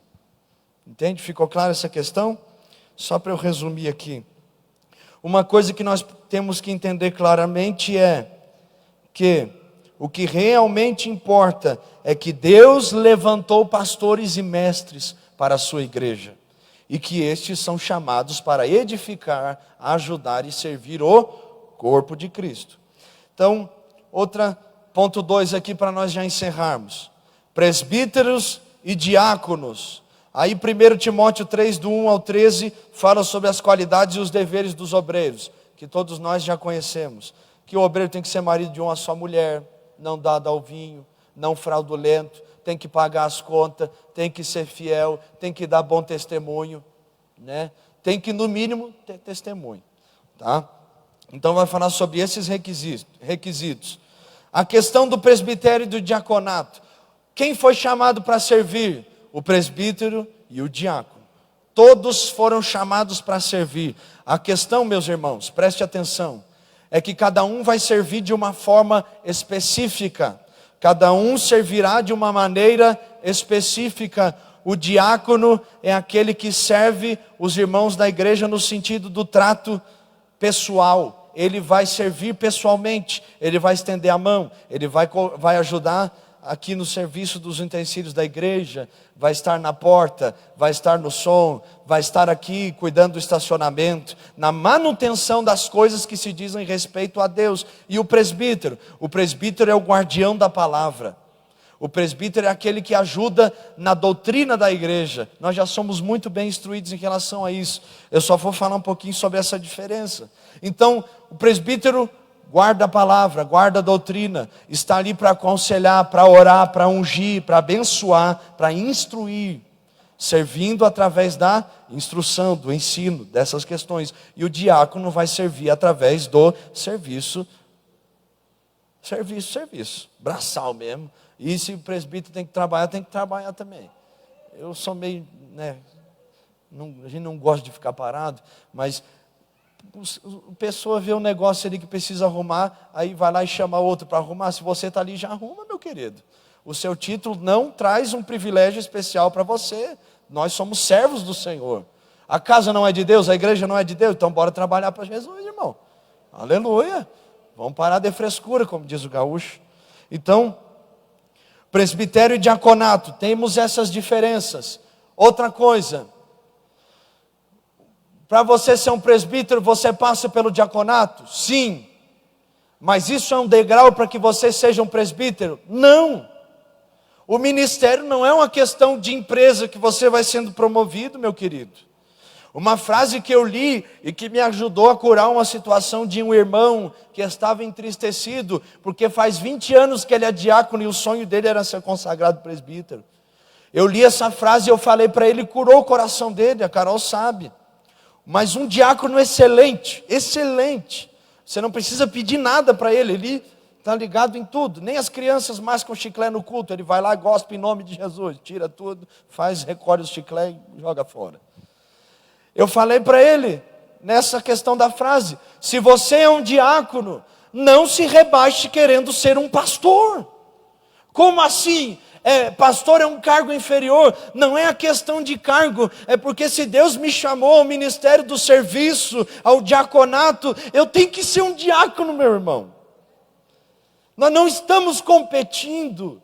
Entende? Ficou clara essa questão? Só para eu resumir aqui. Uma coisa que nós temos que entender claramente é que o que realmente importa é que Deus levantou pastores e mestres para a sua igreja. E que estes são chamados para edificar, ajudar e servir o corpo de Cristo. Então, ponto 2 aqui para nós já encerrarmos. Presbíteros e diáconos. Aí 1 Timóteo 3, do 1 ao 13, fala sobre as qualidades e os deveres dos obreiros, que todos nós já conhecemos. Que o obreiro tem que ser marido de uma só mulher, não dado ao vinho, não fraudulento, tem que pagar as contas, tem que ser fiel, tem que dar bom testemunho, né? Tem que, no mínimo, ter testemunho, tá? Então vai falar sobre esses requisitos. A questão do presbitério e do diaconato. Quem foi chamado para servir? O presbítero e o diácono. Todos foram chamados para servir. A questão, meus irmãos, preste atenção, é que cada um vai servir de uma forma específica. Cada um servirá de uma maneira específica. O diácono é aquele que serve os irmãos da igreja no sentido do trato pessoal. Ele vai servir pessoalmente, ele vai estender a mão, ele vai ajudar aqui no serviço dos utensílios da igreja, vai estar na porta, vai estar no som, vai estar aqui cuidando do estacionamento, na manutenção das coisas que se dizem respeito a Deus. E o presbítero é o guardião da palavra. O presbítero é aquele que ajuda na doutrina da igreja. Nós já somos muito bem instruídos em relação a isso. Eu só vou falar um pouquinho sobre essa diferença. Então, o presbítero guarda a palavra, guarda a doutrina, está ali para aconselhar, para orar, para ungir, para abençoar, para instruir, servindo através da instrução, do ensino, dessas questões. E o diácono vai servir através do serviço, braçal mesmo. E se o presbítero tem que trabalhar também. Eu sou meio, a gente não gosta de ficar parado, mas a pessoa vê um negócio ali que precisa arrumar, aí vai lá e chama outro para arrumar. Se você está ali, já arruma, meu querido. O seu título não traz um privilégio especial para você. Nós somos servos do Senhor. A casa não é de Deus, a igreja não é de Deus, então bora trabalhar para Jesus, irmão. Aleluia. Vamos parar de frescura, como diz o gaúcho. Então, presbitério e diaconato, temos essas diferenças. Outra coisa, para você ser um presbítero, você passa pelo diaconato? Sim. Mas isso é um degrau para que você seja um presbítero? Não. O ministério não é uma questão de empresa que você vai sendo promovido, meu querido. Uma frase que eu li e que me ajudou a curar uma situação de um irmão que estava entristecido, porque faz 20 anos que ele é diácono e o sonho dele era ser consagrado presbítero. Eu li essa frase e eu falei para ele, curou o coração dele, a Carol sabe. Mas um diácono excelente. Você não precisa pedir nada para ele está ligado em tudo. Nem as crianças mascam chiclete no culto, ele vai lá e gospe em nome de Jesus, tira tudo, recolhe os chiclete e joga fora. Eu falei para ele, nessa questão da frase, se você é um diácono, não se rebaixe querendo ser um pastor. Como assim? Pastor é um cargo inferior. Não é a questão de cargo, é porque se Deus me chamou ao ministério do serviço, ao diaconato, eu tenho que ser um diácono, meu irmão. Nós não estamos competindo.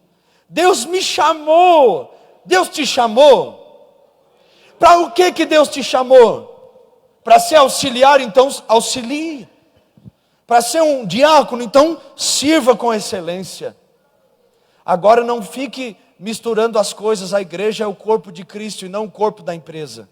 Deus me chamou. Deus te chamou? Para o que Deus te chamou? Para ser auxiliar, então auxilie. Para ser um diácono, então sirva com excelência. Agora não fique misturando as coisas. A igreja é o corpo de Cristo e não o corpo da empresa.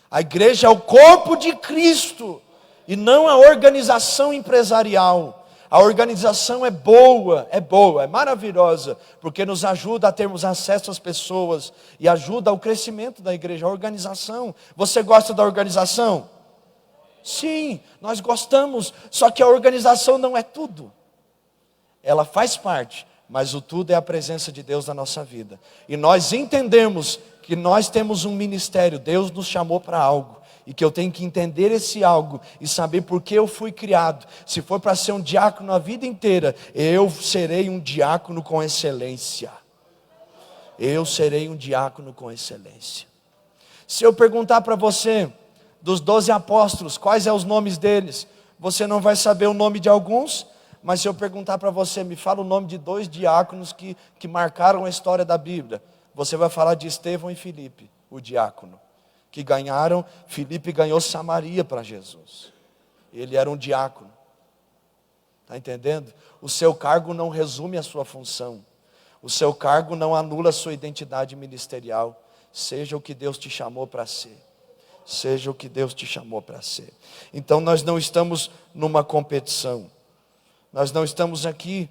A igreja é o corpo de Cristo e não a organização empresarial. A organização é boa, é maravilhosa, porque nos ajuda a termos acesso às pessoas e ajuda ao crescimento da igreja. A organização, você gosta da organização? Sim, nós gostamos, só que a organização não é tudo. Ela faz parte, mas o tudo é a presença de Deus na nossa vida. E nós entendemos que nós temos um ministério, Deus nos chamou para algo. E que eu tenho que entender esse algo e saber por que eu fui criado. Se for para ser um diácono a vida inteira, eu serei um diácono com excelência. Eu serei um diácono com excelência. Se eu perguntar para você, dos 12 apóstolos, quais são os nomes deles? Você não vai saber o nome de alguns, mas se eu perguntar para você, me fala o nome de 2 diáconos que marcaram a história da Bíblia. Você vai falar de Estevão e Filipe, o diácono. Que ganharam, Filipe ganhou Samaria para Jesus. Ele era um diácono. Está entendendo? O seu cargo não resume a sua função. O seu cargo não anula a sua identidade ministerial. Seja o que Deus te chamou para ser. Seja o que Deus te chamou para ser. Então nós não estamos numa competição. Nós não estamos aqui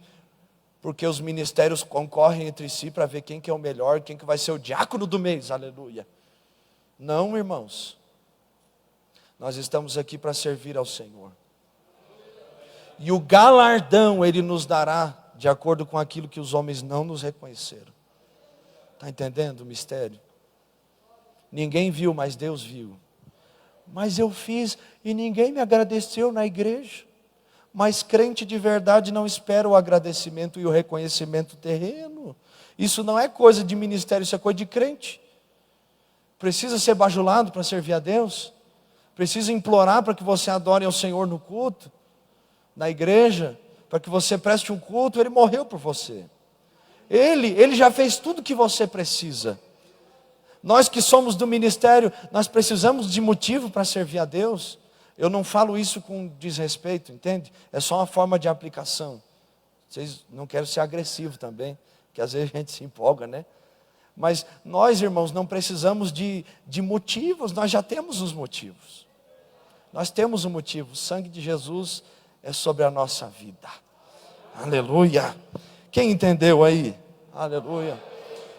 porque os ministérios concorrem entre si para ver quem que é o melhor, quem que vai ser o diácono do mês. Aleluia. Não, irmãos, nós estamos aqui para servir ao Senhor, e o galardão Ele nos dará, de acordo com aquilo que os homens não nos reconheceram. Está entendendo o mistério? Ninguém viu, mas Deus viu. Mas eu fiz e ninguém me agradeceu na igreja. Mas crente de verdade não espera o agradecimento e o reconhecimento terreno. Isso não é coisa de ministério, isso é coisa de crente. Precisa ser bajulado para servir a Deus? Precisa implorar para que você adore ao Senhor no culto, na igreja, para que você preste um culto? Ele morreu por você. Ele já fez tudo que você precisa. Nós que somos do ministério, nós precisamos de motivo para servir a Deus. Eu não falo isso com desrespeito, entende? É só uma forma de aplicação. Vocês não querem ser agressivo também, porque às vezes a gente se empolga, né? Mas nós, irmãos, não precisamos de motivos, nós já temos os motivos. Nós temos um motivo, o sangue de Jesus é sobre a nossa vida. Aleluia. Quem entendeu aí? Aleluia.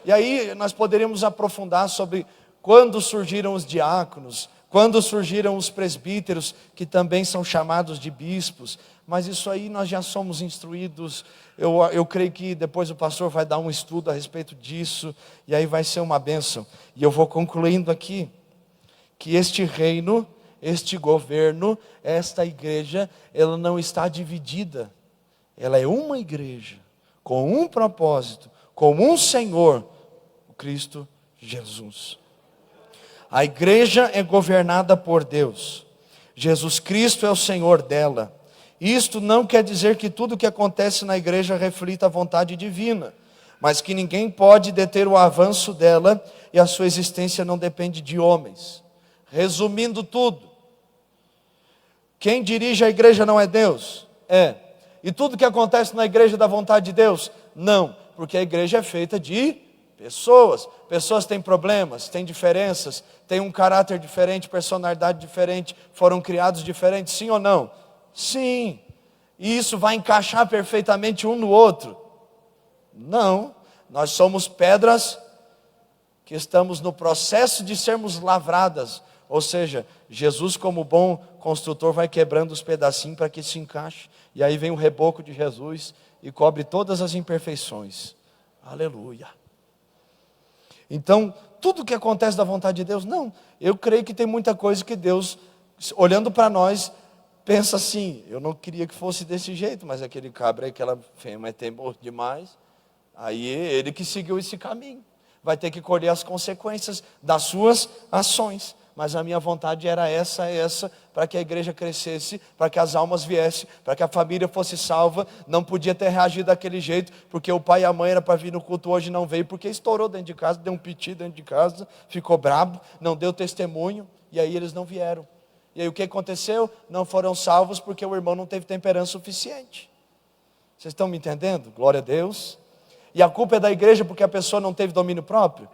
E aí nós poderíamos aprofundar sobre quando surgiram os diáconos, quando surgiram os presbíteros, que também são chamados de bispos. Mas isso aí nós já somos instruídos. Eu creio que depois o pastor vai dar um estudo a respeito disso, e aí vai ser uma bênção. E eu vou concluindo aqui, que este reino, este governo, esta igreja, ela não está dividida. Ela é uma igreja, com um propósito, com um Senhor, o Cristo Jesus. A igreja é governada por Deus. Jesus Cristo é o Senhor dela. Isto não quer dizer que tudo o que acontece na igreja reflita a vontade divina, mas que ninguém pode deter o avanço dela e a sua existência não depende de homens. Resumindo tudo, quem dirige a igreja não é Deus? É. E tudo que acontece na igreja é da vontade de Deus? Não, porque a igreja é feita de pessoas. Pessoas têm problemas, têm diferenças, têm um caráter diferente, personalidade diferente, foram criados diferentes, sim ou não? Sim. E isso vai encaixar perfeitamente um no outro? Não. Nós somos pedras que estamos no processo de sermos lavradas. Ou seja, Jesus, como bom construtor, vai quebrando os pedacinhos para que se encaixe. E aí vem o reboco de Jesus e cobre todas as imperfeições. Aleluia. Então, tudo que acontece da vontade de Deus, não. Eu creio que tem muita coisa que Deus, olhando para nós, pensa assim: eu não queria que fosse desse jeito, mas aquele cabra, aquela fêmea é teimoso demais. Aí ele que seguiu esse caminho vai ter que colher as consequências das suas ações. Mas a minha vontade era essa, para que a igreja crescesse, para que as almas viessem, para que a família fosse salva. Não podia ter reagido daquele jeito, porque o pai e a mãe era para vir no culto hoje, não veio, porque estourou dentro de casa, deu um piti dentro de casa, ficou brabo, não deu testemunho, e aí eles não vieram. E aí o que aconteceu? Não foram salvos, porque o irmão não teve temperança suficiente. Vocês estão me entendendo? Glória a Deus. E a culpa é da igreja porque a pessoa não teve domínio próprio?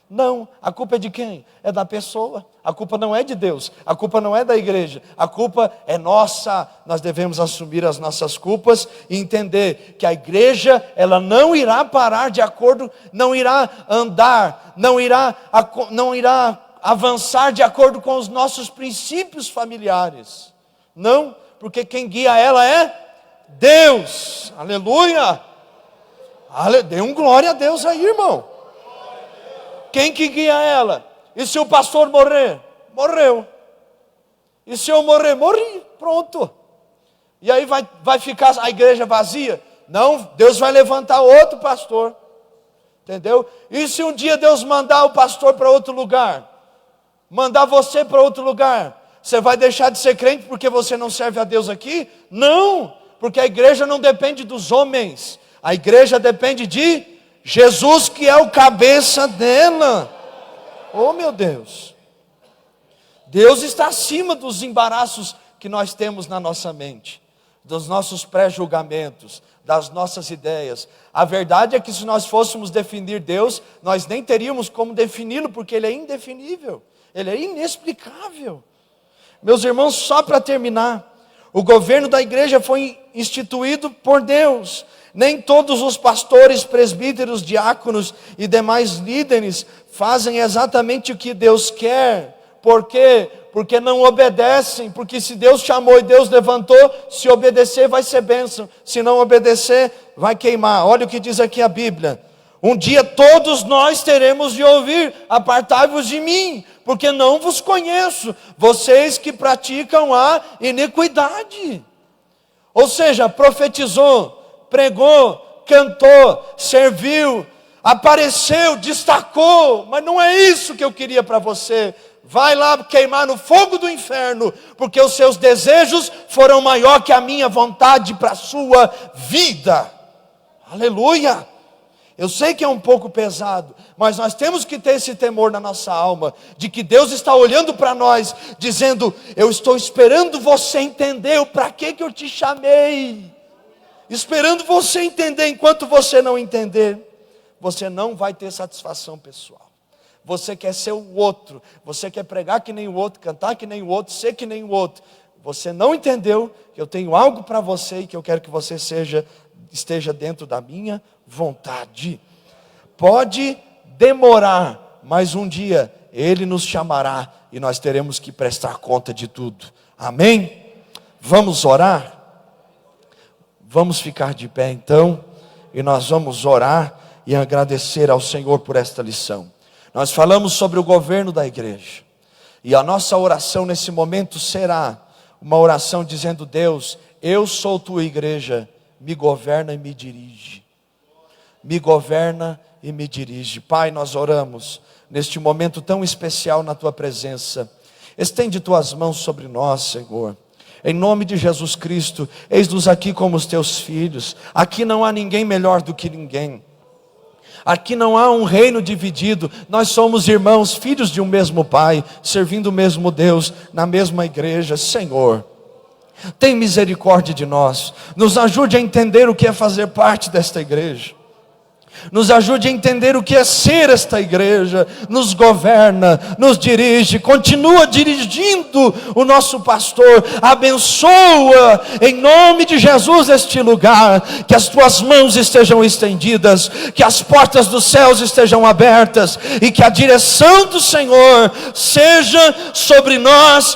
Não, a culpa é de quem? É da pessoa. A culpa não é de Deus, a culpa não é da igreja, a culpa é nossa. Nós devemos assumir as nossas culpas e entender que a igreja, ela não irá parar de acordo, não irá andar, não irá avançar de acordo com os nossos princípios familiares. Não, porque quem guia ela é Deus. Aleluia! Dê um glória a Deus aí, irmão. Quem que guia ela? E se o pastor morrer? Morreu. E se eu morrer? Morri. Pronto. E aí vai ficar a igreja vazia? Não, Deus vai levantar outro pastor. Entendeu? E se um dia Deus mandar o pastor para outro lugar? Mandar você para outro lugar? Você vai deixar de ser crente porque você não serve a Deus aqui? Não, porque a igreja não depende dos homens. A igreja depende de Jesus, que é o cabeça dela. Oh, meu Deus. Deus está acima dos embaraços que nós temos na nossa mente, dos nossos pré-julgamentos, das nossas ideias. A verdade é que se nós fôssemos definir Deus, nós nem teríamos como defini-lo, porque Ele é indefinível, Ele é inexplicável. Meus irmãos, só para terminar, o governo da igreja foi instituído por Deus. Nem todos os pastores, presbíteros, diáconos e demais líderes fazem exatamente o que Deus quer. Por quê? Porque não obedecem. Porque se Deus chamou e Deus levantou, se obedecer vai ser bênção. Se não obedecer, vai queimar. Olha o que diz aqui a Bíblia. Um dia todos nós teremos de ouvir: apartai-vos de mim, porque não vos conheço, vocês que praticam a iniquidade. Ou seja, profetizou, pregou, cantou, serviu, apareceu, destacou, mas não é isso que eu queria para você. Vai lá queimar no fogo do inferno, porque os seus desejos foram maior que a minha vontade para a sua vida. Aleluia! Eu sei que é um pouco pesado, mas nós temos que ter esse temor na nossa alma, de que Deus está olhando para nós, dizendo: eu estou esperando você entender o para que eu te chamei. Esperando você entender. Enquanto você não entender, você não vai ter satisfação pessoal. Você quer ser o outro, você quer pregar que nem o outro, cantar que nem o outro, ser que nem o outro. Você não entendeu que eu tenho algo para você e que eu quero que você esteja dentro da minha vontade. Pode demorar, mas um dia Ele nos chamará e nós teremos que prestar conta de tudo. Amém? Vamos orar? Vamos ficar de pé então, e nós vamos orar e agradecer ao Senhor por esta lição. Nós falamos sobre o governo da igreja, e a nossa oração nesse momento será uma oração dizendo: Deus, eu sou tua igreja, me governa e me dirige. Me governa e me dirige. Pai, nós oramos neste momento tão especial na tua presença. Estende tuas mãos sobre nós, Senhor. Em nome de Jesus Cristo, eis-nos aqui como os teus filhos. Aqui não há ninguém melhor do que ninguém. Aqui não há um reino dividido. Nós somos irmãos, filhos de um mesmo Pai, servindo o mesmo Deus, na mesma igreja. Senhor, tem misericórdia de nós. Nos ajude a entender o que é fazer parte desta igreja. Nos ajude a entender o que é ser esta igreja. Nos governa, nos dirige, continua dirigindo o nosso pastor. Abençoa em nome de Jesus este lugar. Que as tuas mãos estejam estendidas, que as portas dos céus estejam abertas, e que a direção do Senhor seja sobre nós.